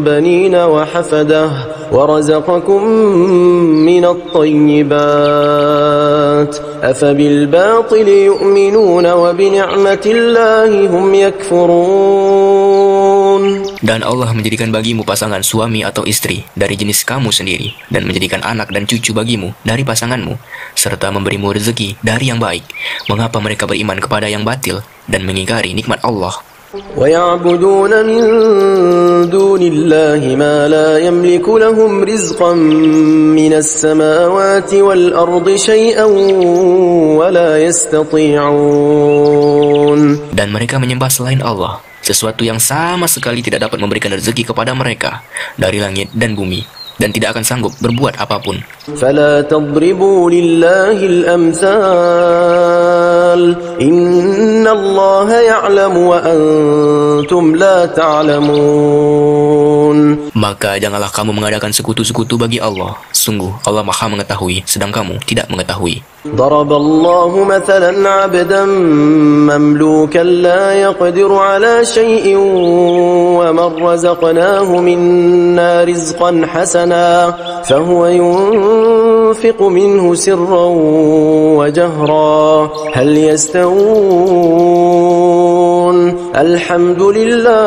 banina wa hafadah wa razaqakum min at-tayyibat afabil batili yu'minuna wa bi ni'matillahi hum yakfurun. Dan Allah menjadikan bagimu pasangan suami atau istri dari jenis kamu sendiri, dan menjadikan anak dan cucu bagimu dari pasanganmu, serta memberimu rezeki dari yang baik. Mengapa mereka beriman kepada yang batil dan mengingkari nikmat Allah? وَيَعْبُدُونَ مِن دُونِ اللَّهِ مَا لَا يَمْلِكُ لَهُمْ رِزْقًا مِنَ السَّمَاوَاتِ وَالْأَرْضِ شَيْئًا وَلَا يَسْتَطِيعُونَ. Dan mereka menyembah selain Allah sesuatu yang sama sekali tidak dapat memberikan rezeki kepada mereka dari langit dan bumi, dan tidak akan sanggup berbuat apapun. فَلَا تَضْرِبُوا لِلَّهِ الْأَمْثَالِ إِنَّ اللَّهَ يَعْلَمُ وَأَنْتُمْ لَا تَعْلَمُونَ. Maka janganlah kamu mengadakan sekutu-sekutu bagi Allah. Sungguh Allah Maha Mengetahui, sedang kamu tidak mengetahui. ضرب الله مثلا عبدا مملوكا لا يقدر على شيء ومن رزقناه منا رزقا حسنا فهو ينفق منه سرا وجهرا هل يستوون الحمد لله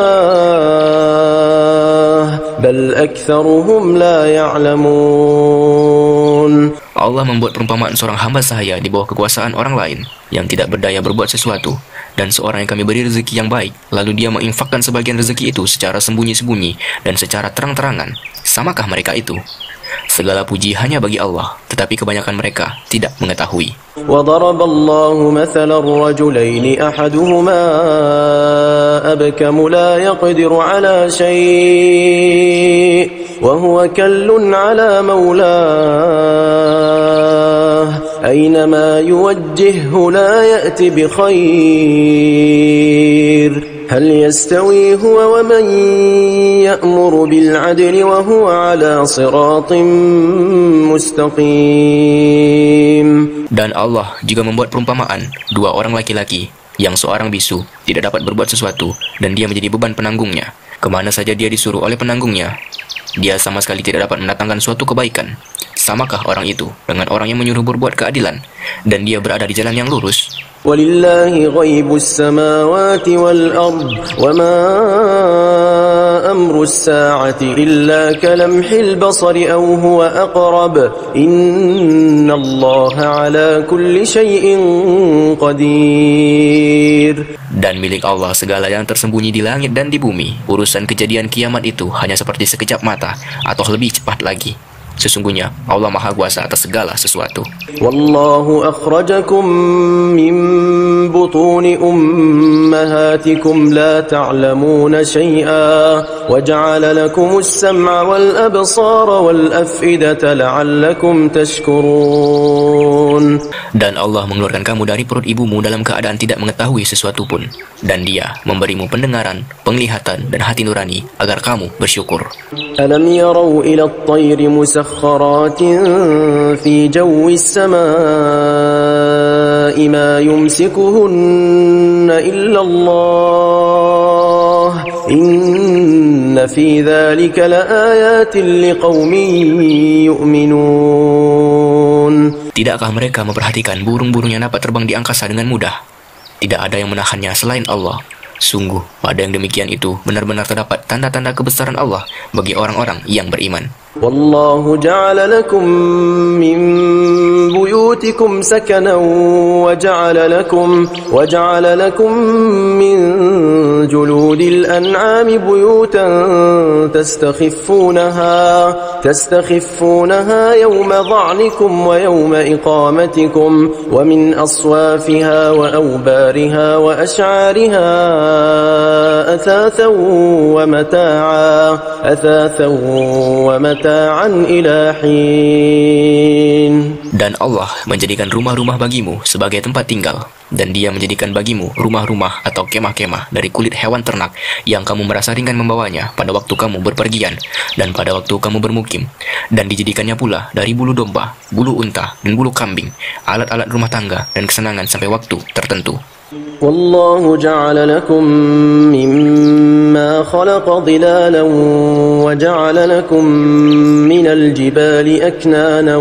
بل أكثرهم لا يعلمون. Allah membuat perumpamaan seorang hamba sahaya di bawah kekuasaan orang lain yang tidak berdaya berbuat sesuatu, dan seorang yang kami beri rezeki yang baik, lalu dia menginfakkan sebagian rezeki itu secara sembunyi-sembunyi dan secara terang-terangan. Samakah mereka itu? Segala puji hanya bagi Allah, tetapi kebanyakan mereka tidak mengetahui. وَضَرَبَ اللَّهُ مَثَلًا رَجُلَيْنِ أَحَدُهُمَا أَبْكَمُ لَا يَقْدِرُ عَلَى شَيْءٍ وهو كل على مولاه أينما يوجهه لا يأتي بخير هل يستوي هو ومن يأمر بالعدل وهو على صراط مستقيم. Dan Allah juga membuat perumpamaan dua orang laki-laki yang seorang bisu tidak dapat berbuat sesuatu dan dia menjadi beban penanggungnya. Kemana saja dia disuruh oleh penanggungnya, dia sama sekali tidak dapat mendatangkan suatu kebaikan. Samakah orang itu dengan orang yang menyuruh berbuat keadilan dan dia berada di jalan yang lurus? وَلِلَّهِ غَيْبُ السَّمَاوَاتِ وَالْأَرْضِ وَمَا أَمْرُ السَّاعَةِ إِلَّا كَلَمْحِ الْبَصَرِ أَوْ هُوَ أَقْرَبُ إِنَّ اللَّهَ عَلَى كُلِّ شَيْءٍ قَدِيرٌ. Dan milik Allah segala yang tersembunyi di langit dan di bumi. Urusan kejadian kiamat itu hanya seperti sekejap mata atau lebih cepat lagi. Sesungguhnya Allah Maha Kuasa atas segala sesuatu. Wallahu akhrajakum min butuni ummahatikum la ta'lamuna syai'a wa ja'ala lakumus sam'a wal absara wal af'idata la'allakum tashkurun. Dan Allah mengeluarkan kamu dari perut ibumu dalam keadaan tidak mengetahui sesuatu pun, dan Dia memberimu pendengaran, penglihatan, dan hati nurani agar kamu bersyukur. Alam yarau ila at-tayri musakhkharatin fi jawi as-samaa'i ma yumsikuhunna illa Allah inna fi dhalika laayatin liqaumin yu'minun. Tidakkah mereka memperhatikan burung-burung yang dapat terbang di angkasa dengan mudah? Tidak ada yang menahannya selain Allah. Sungguh, pada yang demikian itu benar-benar terdapat tanda-tanda kebesaran Allah bagi orang-orang yang beriman. Wallahu ja'ala lakum min buyutikum sakanan wa ja'ala lakum min juludil an'ami buyutan tastakhiffunaha yawma dha'nikum wa yawma iqamatikum wa min aswafiha wa awbariha wa ash'ariha athathan wa mata'an ila hin. Dan Allah menjadikan rumah-rumah bagimu sebagai tempat tinggal, dan Dia menjadikan bagimu rumah-rumah atau kemah-kemah dari kulit hewan ternak yang kamu merasa ringan membawanya pada waktu kamu berpergian dan pada waktu kamu bermukim, dan dijadikannya pula dari bulu domba, bulu unta, dan bulu kambing, alat-alat rumah tangga dan kesenangan sampai waktu tertentu. Wallahu ja'ala lakum mimma khalaqa dhilalan wa ja'ala lakum minal jibali aknanan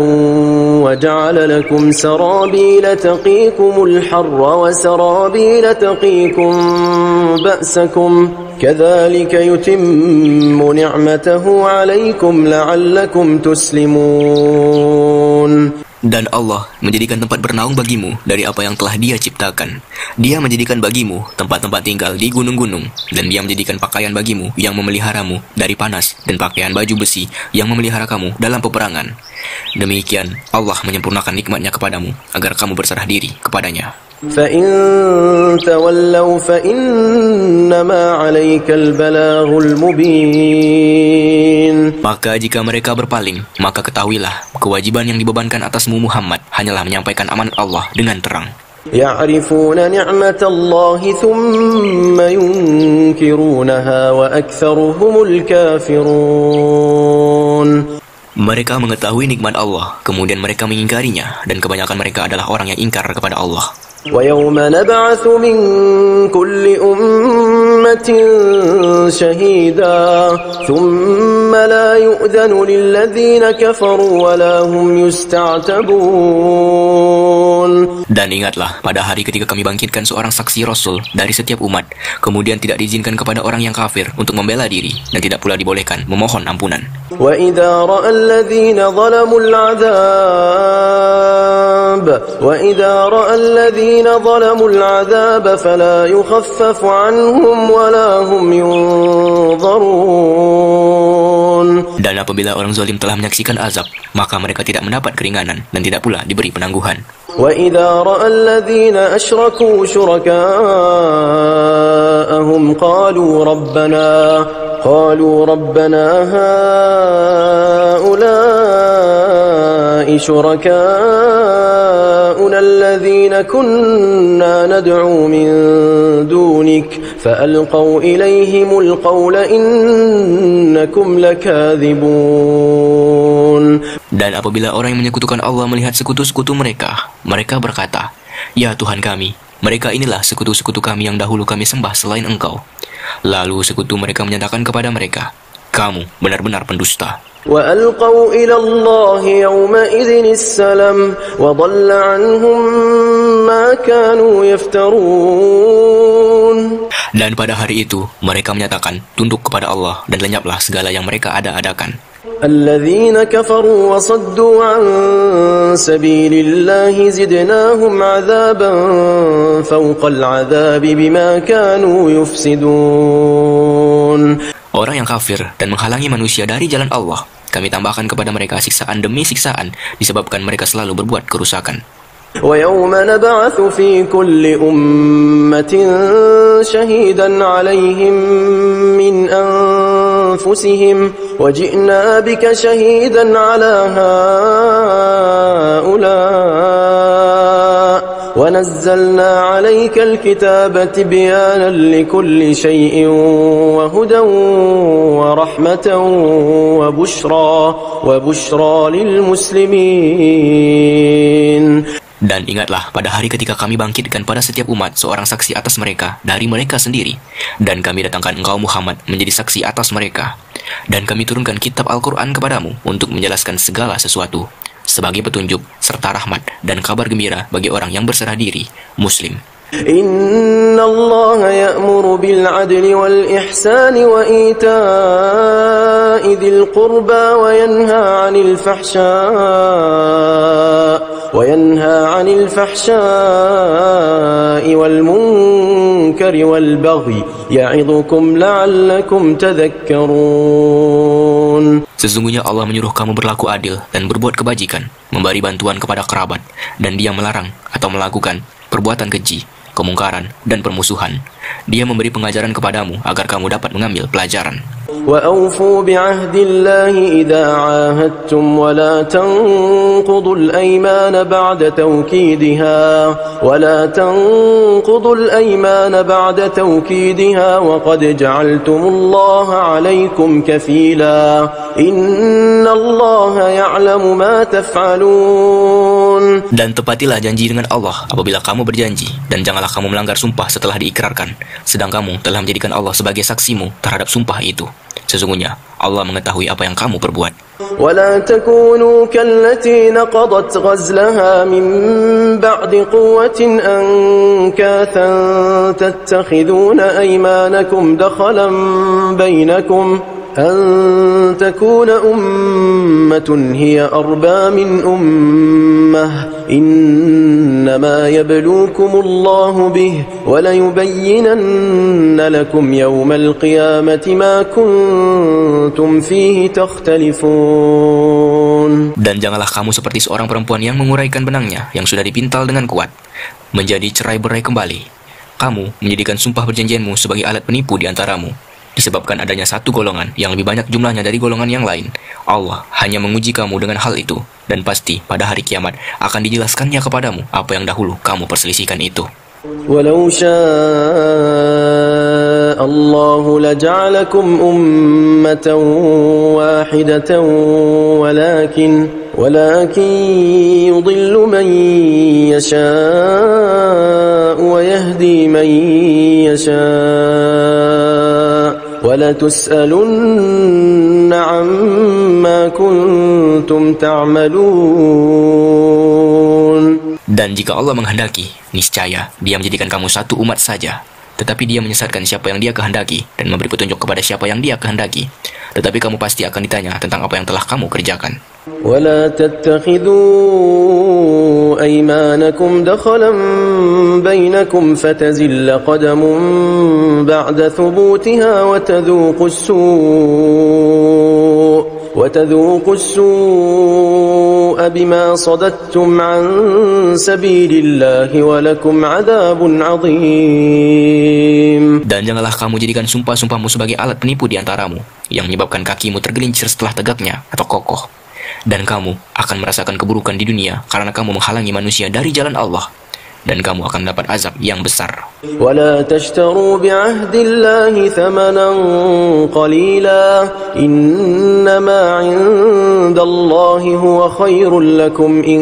wa ja'ala lakum sarabila taqikumul harra wa sarabila taqikum ba'sakum kadhalika yutimmu ni'matahu 'alaykum la'allakum tuslimun. Dan Allah menjadikan tempat bernaung bagimu dari apa yang telah Dia ciptakan. Dia menjadikan bagimu tempat-tempat tinggal di gunung-gunung, dan Dia menjadikan pakaian bagimu yang memeliharamu dari panas, dan pakaian baju besi yang memelihara kamu dalam peperangan. Demikian Allah menyempurnakan nikmatnya kepadamu agar kamu berserah diri kepadanya. فَإِن تَوَلَّوْا فَإِنَّمَا عَلَيْكَ الْبَلَاغُ الْمُبِينُ. Maka jika mereka berpaling, maka ketahuilah kewajiban yang dibebankan atasmu Muhammad hanyalah menyampaikan amanat Allah dengan terang. يَعْرِفُونَ نِعْمَةَ اللَّهِ ثُمَّ يُنْكِرُونَهَا وَأَكْثَرُهُمُ الْكَافِرُونَ. Mereka mengetahui nikmat Allah, kemudian mereka mengingkarinya, dan kebanyakan mereka adalah orang yang ingkar kepada Allah. وَيَوْمَ نَبْعَثُ مِنْ كُلِّ أُمَّةٍ شَهِيدًا ثُمَّ لَا يُؤْذَنُ لِلَّذِينَ كَفَرُوا وَلَا هُمْ يُسْتَعْتَبُونَ. Dan ingatlah pada hari ketika kami bangkitkan seorang saksi Rasul dari setiap umat, kemudian tidak diizinkan kepada orang yang kafir untuk membela diri, dan tidak pula dibolehkan memohon ampunan. وَإِذَا رَأَى الَّذِينَ ظَلَمُوا الْعَذَابَ فَلَا يُخَفَّفُ عَنْهُمْ وَلَا هُمْ يُنظَرُونَ. Dan apabila orang zalim telah menyaksikan azab, maka mereka tidak mendapat keringanan dan tidak pula diberi penangguhan. وَإِذَا رَأَى الَّذِينَ أَشْرَكُوا شُرَكَاءَهُمْ قالوا ربنا هؤلاء شركاؤنا الذين كنا ندعو من دونك فألقوا إليهم القول إنكم لكاذبون. Dan apabila orang yang menyekutukan Allah melihat sekutu-sekutu mereka, mereka berkata, "Ya Tuhan kami, mereka inilah sekutu-sekutu kami yang dahulu kami sembah selain Engkau." Lalu sekutu mereka menyatakan kepada mereka, "Kamu benar-benar pendusta." وَأَلْقَوْا إِلَى اللَّهِ يَوْمَئِذٍ السَّلَمَ وَضَلَّ عَنْهُمْ مَا كَانُوا يَفْتَرُونَ. Dan pada hari itu mereka menyatakan tunduk kepada Allah dan lenyaplah segala yang mereka ada-adakan. الذين كفروا وصدوا عن سبيل الله زدناهم عذابا فوق العذاب بما كانوا يفسدون. Orang yang kafir dan menghalangi manusia dari jalan Allah, kami tambahkan kepada mereka siksaan demi siksaan disebabkan mereka selalu berbuat kerusakan. وَيَوْمَ نَبْعَثُ فِي كُلِّ أُمَّةٍ شَهِيدًا عَلَيْهِمْ مِنْ أَنفُسِهِمْ وَجِئْنَا بِكَ شَهِيدًا عَلَى هَؤُلَاءِ وَنَزَّلْنَا عَلَيْكَ الْكِتَابَ تِبْيَانًا لِكُلِّ شَيْءٍ وَهُدًى وَرَحْمَةً وَبُشْرَى لِلْمُسْلِمِينَ. Dan ingatlah pada hari ketika kami bangkitkan pada setiap umat seorang saksi atas mereka dari mereka sendiri. Dan kami datangkan engkau Muhammad menjadi saksi atas mereka. Dan kami turunkan kitab Al-Quran kepadamu untuk menjelaskan segala sesuatu sebagai petunjuk serta rahmat dan kabar gembira bagi orang yang berserah diri, Muslim. Inna Allah ya'muru bil adli wal ihsani wa ita'i dhil qurba wa yanha 'anil fahsya'i wal munkari wal baghi ya'idhukum la'allakum tadhakkarun. Sesungguhnya Allah menyuruh kamu berlaku adil dan berbuat kebajikan, memberi bantuan kepada kerabat, dan Dia melarang atau melakukan perbuatan keji, kemungkaran, dan permusuhan. Dia memberi pengajaran kepadamu agar kamu dapat mengambil pelajaran. وَأَوْفُوا بِعَهْدِ اللَّهِ إِذَا عَاهَدتُّمْ وَلَا تَنقُضُوا الْأَيْمَانَ بَعْدَ تَوْكِيدِهَا وَقَدْ جَعَلْتُمُ اللَّهَ عَلَيْكُمْ كَفِيلًا إِنَّ اللَّهَ يَعْلَمُ مَا تَفْعَلُونَ. Dan tepatilah janji dengan Allah apabila kamu berjanji, dan janganlah kamu melanggar sumpah setelah diikrarkan, sedang kamu telah menjadikan Allah sebagai saksimu terhadap sumpah itu. Sesungguhnya Allah mengetahui apa yang kamu perbuat. ولا تكونوا كالتي نقضت غزلها من بعد قوة أنكاثا تتخذون أيمانكم دخلا بينكم أن تكون أمة هي أربى من أمة إنما يبلوكم الله به وليبينن لكم يوم القيامة ما كنتم فيه تختلفون. Dan janganlah kamu seperti seorang perempuan yang menguraikan benangnya yang sudah dipintal dengan kuat menjadi cerai-berai kembali. Kamu menjadikan sumpah perjanjianmu sebagai alat penipu di antaramu, disebabkan adanya satu golongan yang lebih banyak jumlahnya dari golongan yang lain. Allah hanya menguji kamu dengan hal itu, dan pasti pada hari kiamat akan dijelaskannya kepadamu apa yang dahulu kamu perselisihkan itu. Walau syaa Allah laja'alakum ummatan wahidatan walakin yudillu man yasha' wa yahdi man yasha'. وَلَتُسْأَلُنَّ عَمَّا كُنْتُمْ تَعْمَلُونَ. Dan jika Allah menghendaki, niscaya Dia menjadikan kamu satu umat saja. Tetapi Dia menyesatkan siapa yang Dia kehendaki dan memberi petunjuk kepada siapa yang Dia kehendaki. Tetapi kamu pasti akan ditanya tentang apa yang telah kamu kerjakan. وَلَا تَتَّخِذُوا أَيْمَانَكُمْ دَخَلًا بَيْنَكُمْ فَتَزِلَّ قَدَمٌ بَعْدَ ثُبُوتِهَا وَتَذُوقُوا السُّوءَ بِمَا صَدَدتُّمْ عَنْ سَبِيلِ اللَّهِ وَلَكُمْ عَذَابٌ عَظِيمٌ. Dan janganlah kamu jadikan sumpah-sumpahmu sebagai alat penipu di antaramu yang menyebabkan kakimu tergelincir setelah tegaknya atau kokoh. Dan kamu akan merasakan keburukan di dunia karena kamu menghalangi manusia dari jalan Allah, dan kamu akan mendapat azab yang besar. وَلَا تَشْتَرُوا بِعَهْدِ اللَّهِ ثَمَنًا قَلِيلًا إِنَّمَا عِندَ اللَّهِ هُوَ خَيْرٌ لَكُمْ إِن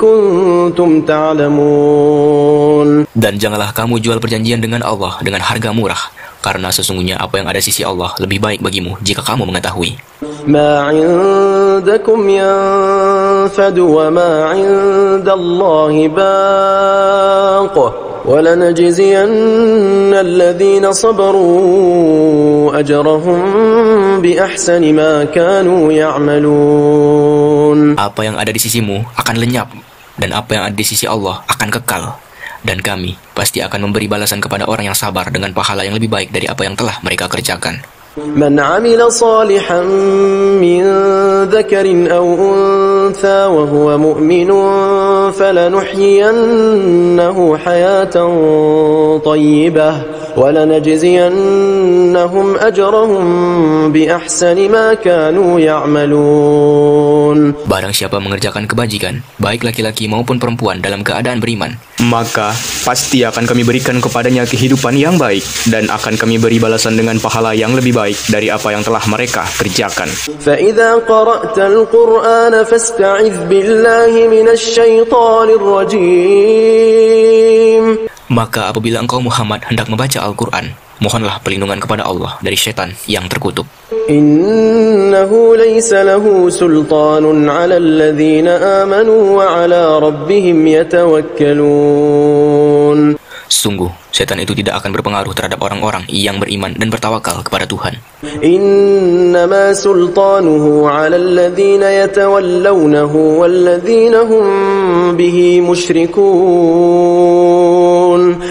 كُنتُمْ تَعْلَمُونَ. Dan janganlah kamu jual perjanjian dengan Allah dengan harga murah, karena sesungguhnya apa yang ada di sisi Allah lebih baik bagimu jika kamu mengetahui. مَا عِندَكُمْ يَنْفَدُ وَمَا عِندَ اللَّهِ بَاقٍ وَلَنَجْزِيَنَّ الَّذِينَ صَبَرُوا أَجْرَهُمْ بِأَحْسَنِ مَا كَانُوا يَعْمَلُونَ. Apa yang ada di sisimu akan lenyap, dan apa yang ada di sisi Allah akan kekal. Dan kami pasti akan memberi balasan kepada orang yang sabar dengan pahala yang lebih baik dari apa yang telah mereka kerjakan. من عمل صالحا من ذكر أو أنثى وهو مؤمن فلنحيينه حياة طيبة ولنجزينهم أجرهم بأحسن ما كانوا يعملون. Barang siapa mengerjakan kebajikan, baik laki-laki maupun perempuan dalam keadaan beriman, maka pasti akan kami berikan kepadanya kehidupan yang baik, dan akan kami beri balasan dengan pahala yang lebih baik dari apa yang telah mereka kerjakan. فَإِذَا قَرَأْتَ الْقُرْآنَ فَاسْتَعِذْ بِاللَّهِ مِنَ الشَّيْطَانِ الرَّجِيمِ. Maka apabila engkau Muhammad hendak membaca Al-Quran, mohonlah perlindungan kepada Allah dari syaitan yang terkutuk. إِنَّهُ لَيْسَ لَهُ سُلْطَانٌ عَلَى الَّذِينَ آمَنُوا وَعَلَى رَبِّهِمْ يَتَوَكَّلُونَ. Sungguh, setan itu tidak akan berpengaruh terhadap orang-orang yang beriman dan bertawakal kepada Tuhan. إِنَّمَا سُلْطَانُهُ عَلَى الَّذِينَ يَتَوَلَّوْنَهُ وَالَّذِينَ هُمْ بِهِ مُشْرِكُونَ.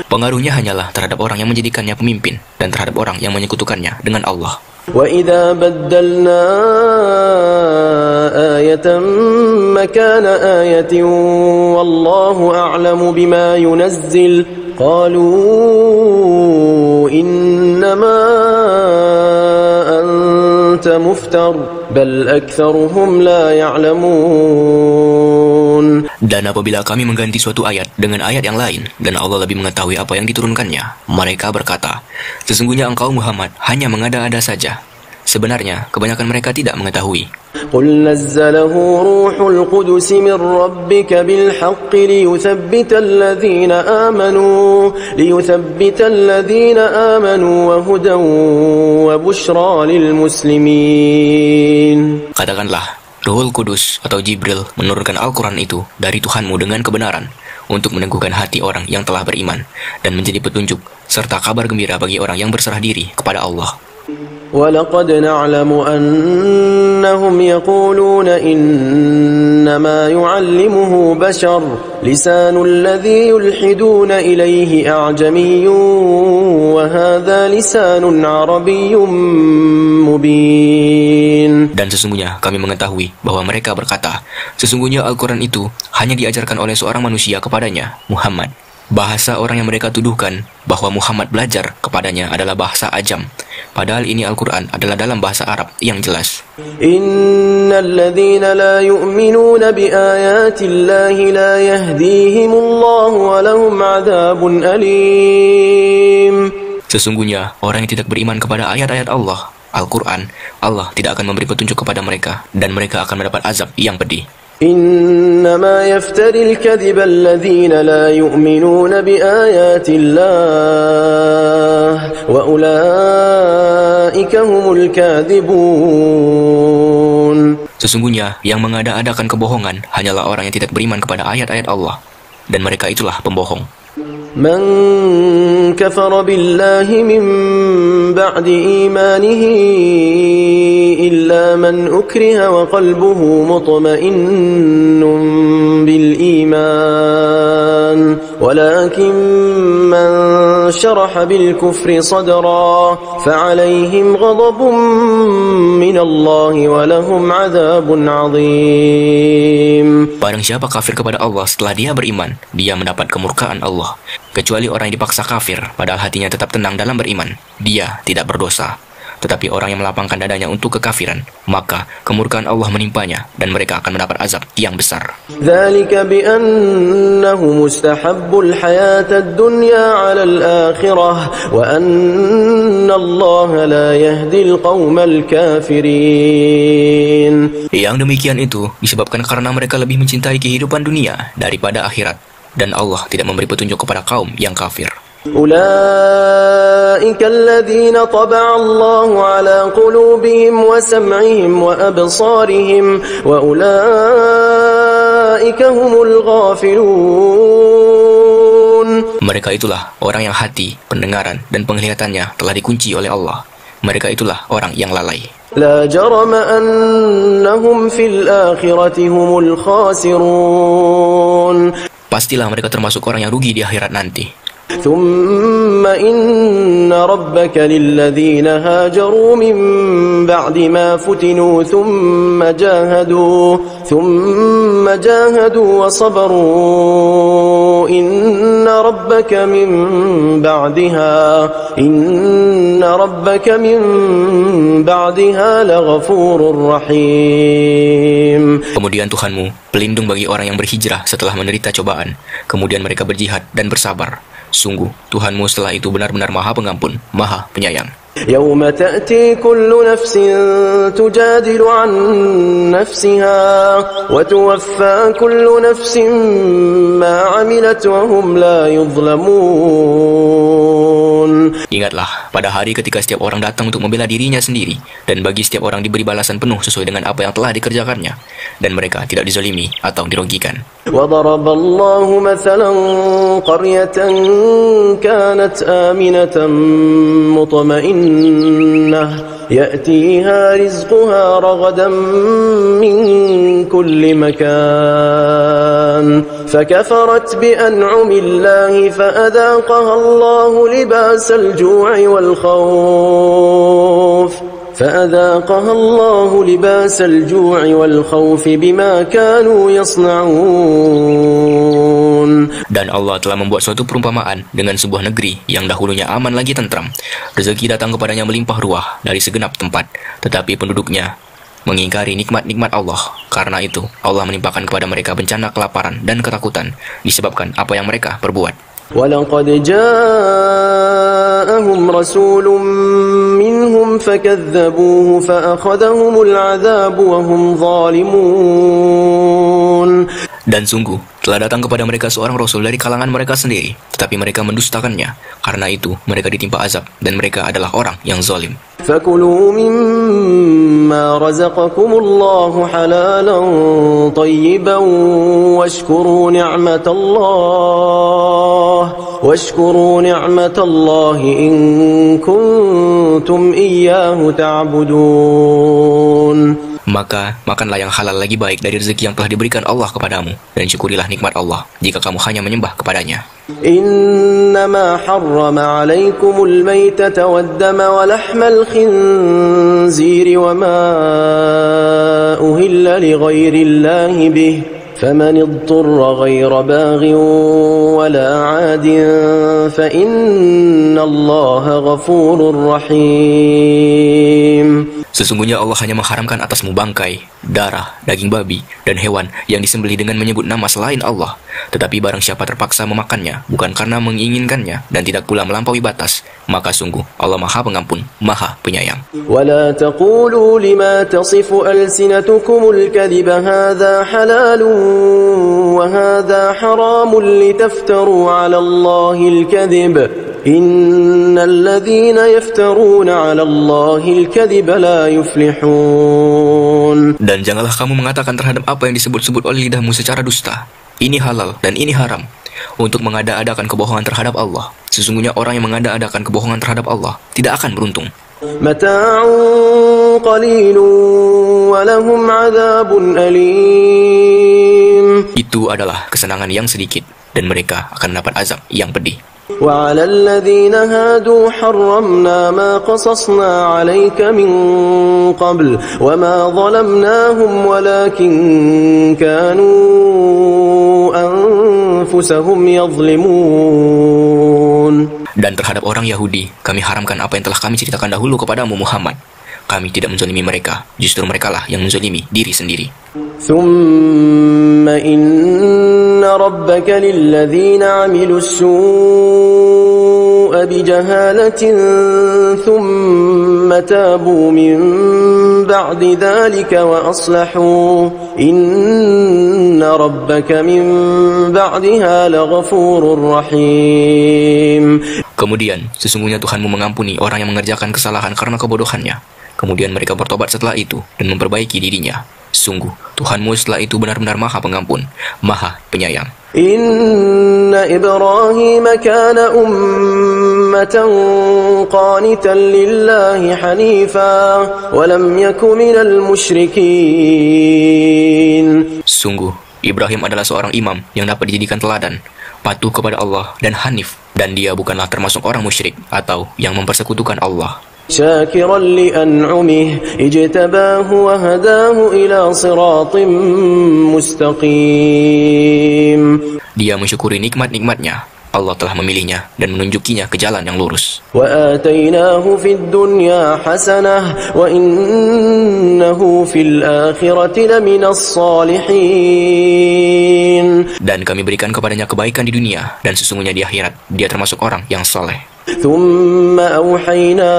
Pengaruhnya hanyalah terhadap orang yang menjadikannya pemimpin dan terhadap orang yang menyekutukannya dengan Allah. وَإِذَا بَدَّلْنَا آيَةً مَكَانَ آيَةٍ وَاللَّهُ أَعْلَمُ بِمَا يُنَزِّلُ قَالُوا إِنَّمَا أَنْتَ مُفْتَرٍ بَلْ أَكْثَرُهُمْ لَا يَعْلَمُونَ. Dan apabila kami mengganti suatu ayat dengan ayat yang lain, dan Allah lebih mengetahui apa yang diturunkannya, mereka berkata, sesungguhnya engkau Muhammad hanya mengada-ada saja. Sebenarnya, kebanyakan mereka tidak mengetahui. قُلْ نَزَّلَهُ رُوحُ الْقُدُسِ مِنْ رَبِّكَ بِالْحَقِّ لِيُثَبِّتَ الَّذِينَ آمَنُوا وَهُدًى وَبُشْرَى لِلْمُسْلِمِينَ. Katakanlah, Ruhul Kudus atau Jibril menurunkan Al-Quran itu dari Tuhanmu dengan kebenaran untuk meneguhkan hati orang yang telah beriman dan menjadi petunjuk serta kabar gembira bagi orang yang berserah diri kepada Allah. وَلَقَدْ نَعْلَمُ أَنَّهُمْ يَقُولُونَ إِنَّمَا يُعَلِّمُهُ بَشَرٌ لِسَانُ الَّذِي يُلْحِدُونَ إِلَيْهِ أَعْجَمِيٌّ وَهَذَا لِسَانٌ عَرَبِيٌّ مُبِينٌ. Dan sesungguhnya kami mengetahui bahwa mereka berkata, sesungguhnya Al-Quran itu hanya diajarkan oleh seorang manusia kepadanya, Muhammad. Bahasa orang yang mereka tuduhkan bahwa Muhammad belajar kepadanya adalah bahasa Ajam. Padahal ini Al-Quran adalah dalam bahasa Arab yang jelas. Innal ladzina la yu'minuna bi ayatillahi la yahdihimullahu wa lahum 'adzabun alim. Sesungguhnya orang yang tidak beriman kepada ayat-ayat Allah, Al-Quran, Allah tidak akan memberi petunjuk kepada mereka dan mereka akan mendapat azab yang pedih. إنما يفتري الكذب الذين لا يؤمنون بآيات الله وأولئك هم الكاذبون. Sesungguhnya yang mengada-adakan kebohongan hanyalah orang yang tidak beriman kepada ayat-ayat Allah, dan mereka itulah pembohong. من كفر بالله من بعد إيمانه إلا من أكره وقلبه مطمئن بالإيمان ولكن من شرح بالكفر صدرا فعليهم غضب من الله ولهم عذاب عظيم. Barang siapa kafir kepada Allah setelah dia beriman, dia mendapat kemurkaan Allah. Kecuali orang yang dipaksa kafir, padahal hatinya tetap tenang dalam beriman, dia tidak berdosa. Tetapi orang yang melapangkan dadanya untuk kekafiran, maka kemurkaan Allah menimpanya dan mereka akan mendapat azab yang besar. ذلك بأنه مستحب الحياة الدنيا على الآخرة وأن الله لا يهدي القوم الكافرين. Yang demikian itu disebabkan karena mereka lebih mencintai kehidupan dunia daripada akhirat, dan Allah tidak memberi petunjuk kepada kaum yang kafir. أولئك الذين طبع الله على قلوبهم وسمعهم وأبصارهم وأولئك هم الغافلون. Mereka itulah orang yang hati, pendengaran, dan penglihatannya telah dikunci oleh Allah. Mereka itulah orang yang lalai. لا جرم أنهم في الآخرة هم الخاسرون. Pastilah mereka termasuk orang yang rugi di akhirat nanti. ثم إن ربك للذين هاجروا من بعد ما فتنوا ثم جاهدوا وصبروا إن ربك من بعدها لغفور رحيم. Kemudian Tuhanmu pelindung bagi orang yang berhijrah setelah menderita cobaan. Kemudian mereka berjihad dan bersabar. Sungguh, Tuhanmu setelah itu benar-benar Maha Pengampun, Maha Penyayang. يوم تأتي كل نفس تجادل عن نفسها وتوفى كل نفس ما عملت وهم لا يظلمون. Ingatlah, pada hari ketika setiap orang datang untuk membela dirinya sendiri, dan bagi setiap orang diberi balasan penuh sesuai dengan apa yang telah dikerjakannya, dan mereka tidak dizalimi atau dirugikan. وضرب الله مثلا قرية كانت آمنة مطمئنة يأتيها رزقها رغدا من كل مكان فكفرت بأنعم الله فأذاقها الله لباس الجوع والخوف بما كانوا يصنعون. Dan Allah telah membuat suatu perumpamaan dengan sebuah negeri yang dahulunya aman lagi tentram. Rezeki datang kepadanya melimpah ruah dari segenap tempat, tetapi penduduknya mengingkari nikmat-nikmat Allah. Karena itu, Allah menimpakan kepada mereka bencana kelaparan dan ketakutan disebabkan apa yang mereka perbuat. وَلَقَدْ جَاءَهُمْ رَسُولٌ مِّنْهُمْ فَكَذَّبُوهُ فَأَخَذَهُمُ الْعَذَابُ وَهُمْ ظَالِمُونَ. Dan sungguh, telah datang kepada mereka seorang Rasul dari kalangan mereka sendiri, tetapi mereka mendustakannya. Karena itu, mereka ditimpa azab, dan mereka adalah orang yang zalim. فَكُلُوا مِمَّا رَزَقَكُمُ اللَّهُ حَلَالًا طَيِّبًا وَاشْكُرُوا نِعْمَةَ اللَّهِ إِن كُنتُمْ إِيَّاهُ تَعْبُدُونَ. Maka makanlah yang halal lagi baik dari rezeki yang telah diberikan Allah kepadamu, dan syukurilah nikmat Allah jika kamu hanya menyembah kepadanya. إنما حرم عليكم الميتة والدم ولحم الخنزير وما أهل لغير الله به فمن اضطر غير باغ ولا عاد فإن الله غفور رحيم. Sesungguhnya Allah hanya mengharamkan atasmu bangkai, darah, daging babi, dan hewan yang disembelih dengan menyebut nama selain Allah. Tetapi barang siapa terpaksa memakannya, bukan karena menginginkannya, dan tidak pula melampaui batas, maka sungguh Allah Maha Pengampun, Maha Penyayang. وَلَا تَقُولُوا لِمَا تَصِفُ أَلْسِنَتُكُمُ الْكَذِبَ هَذَا حَلَالٌ وَهَذَا حَرَامٌ لِتَفْتَرُوا عَلَى اللَّهِ الْكَذِبَ إِنَّ الَّذِينَ يَفْتَرُونَ عَلَى اللَّهِ الْكَذِبَ لَا يُفْلِحُونَ. Dan janganlah kamu mengatakan terhadap apa yang disebut-sebut oleh lidahmu secara dusta. Ini halal dan ini haram, untuk mengada-adakan kebohongan terhadap Allah. Sesungguhnya orang yang mengada-adakan kebohongan terhadap Allah tidak akan beruntung. مَتَاعٌ قَلِيلٌ وَلَهُمْ عَذَابٌ أَلِيمٌ. Itu adalah kesenangan yang sedikit, dan mereka akan mendapat azab yang pedih. وَعَلَى الَّذِينَ هَادُوا حَرَّمْنَا مَا قَصَصْنَا عَلَيْكَ مِنْ قَبْلُ وَمَا ظَلَمْنَاهُمْ وَلَكِنْ كَانُوا أَنفُسَهُمْ يَظْلِمُونَ. Dan terhadap orang Yahudi, kami haramkan apa yang telah kami ceritakan dahulu kepadamu Muhammad. Kami tidak menzalimi mereka, justru merekalah yang menzalimi diri sendiri. ثُمَّ إِنَّ رَبَّكَ لِلَّذِينَ عَمِلُوا السُّوءَ بِجَهَالَةٍ ثُمَّ تَابُوا مِنْ بَعْدِ ذَلِكَ وَأَصْلَحُوا إِنَّ رَبَّكَ مِنْ بَعْدِهَا لَغَفُورٌ رَحِيمٌ. Kemudian, sesungguhnya Tuhanmu mengampuni orang yang mengerjakan kesalahan karena kebodohannya. Kemudian mereka bertobat setelah itu dan memperbaiki dirinya. Sungguh, Tuhanmu setelah itu benar-benar Maha Pengampun, Maha Penyayang. Inna Ibrahim kana ummatan qanitan lillahi hanifa wa lam yaku minal musyrikin. Sungguh, Ibrahim adalah seorang imam yang dapat dijadikan teladan, patuh kepada Allah dan hanif, Dan dia bukanlah termasuk orang musyrik atau yang mempersekutukan Allah. شاكرا لأنعمه اجتباه وهداه إلى صراط مستقيم. Dia mensyukuri nikmat-nikmatnya. Allah telah memilihnya dan menunjukinya ke jalan yang lurus. وآتيناه في الدنيا حسنة وإنه في الآخرة لمن الصالحين. Dan kami berikan kepadanya kebaikan di dunia, dan sesungguhnya di akhirat dia termasuk orang yang saleh. ثم أوحينا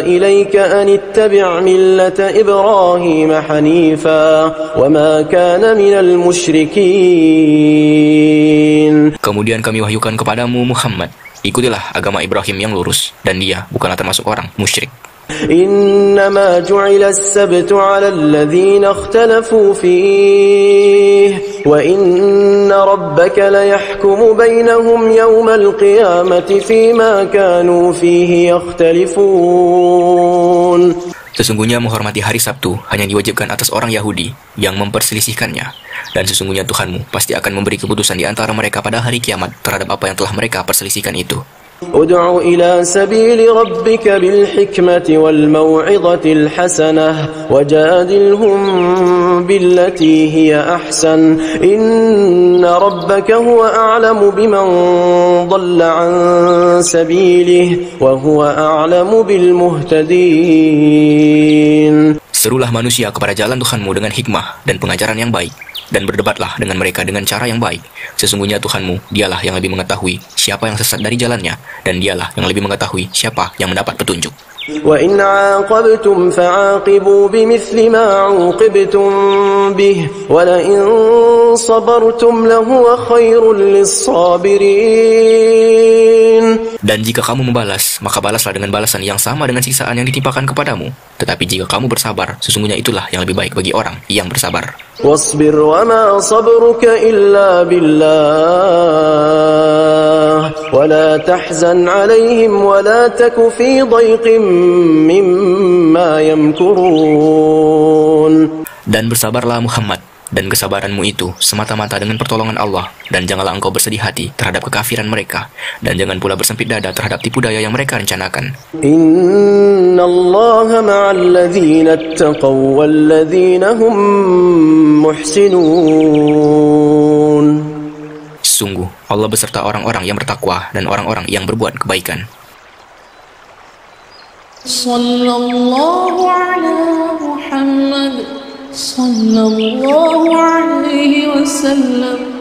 إليك أن اتبع ملة إبراهيم حنيفا وما كان من المشركين. Kemudian kami wahyukan kepadamu Muhammad, ikutilah agama Ibrahim yang lurus, dan dia bukanlah termasuk orang musyrik. إنما جعل السبت على الذين اختلفوا فيه وإن ربك ليحكم بينهم يوم القيامة فيما كانوا فيه يختلفون. Sesungguhnya menghormati hari Sabtu hanya diwajibkan atas orang Yahudi yang memperselisihkannya, dan sesungguhnya Tuhanmu pasti akan memberi keputusan di antara mereka pada hari kiamat terhadap apa yang telah mereka perselisihkan itu. ادع إلى سبيل ربك بالحكمة والموعظة الحسنة وجادلهم بالتي هي أحسن إن ربك هو أعلم بمن ضل عن سبيله وهو أعلم بالمهتدين. Serulah manusia kepada jalan Tuhanmu dengan hikmah dan pengajaran yang baik, dan berdebatlah dengan mereka dengan cara yang baik. Sesungguhnya Tuhanmu, dialah yang lebih mengetahui siapa yang sesat dari jalannya, dan dialah yang lebih mengetahui siapa yang mendapat petunjuk. وَإِنْ عَاقَبْتُمْ فَعَاقِبُوا بِمِثْلِ مَا عُوقِبْتُمْ بِهِ وَلَئِنْ صَبَرْتُمْ لَهُوَ خَيْرٌ لِلصَّابِرِينَ. Dan jika kamu membalas, maka balaslah dengan balasan yang sama dengan siksaan yang ditimpakan kepadamu. Tetapi jika kamu bersabar, sesungguhnya itulah yang lebih baik bagi orang yang bersabar. وَاصْبِرْ وَمَا صَبْرُكَ إِلَّا بِاللَّهِ وَلَا تَحْزَنْ عَلَيْهِمْ وَلَا تَكُ فِي ضَيْقٍ مِّمَّا يَمْكُرُونَ. Dan bersabarlah Muhammad, dan kesabaranmu itu semata-mata dengan pertolongan Allah, dan janganlah engkau bersedih hati terhadap kekafiran mereka, dan jangan pula bersempit dada terhadap tipu daya yang mereka rencanakan. Inna Allah ma'al ladzina attaqaw wal ladzina hum muhsinun. Sungguh, Allah beserta orang-orang yang bertakwa dan orang-orang yang berbuat kebaikan. Sallallahu ala Muhammad sallallahu alaihi wasallam.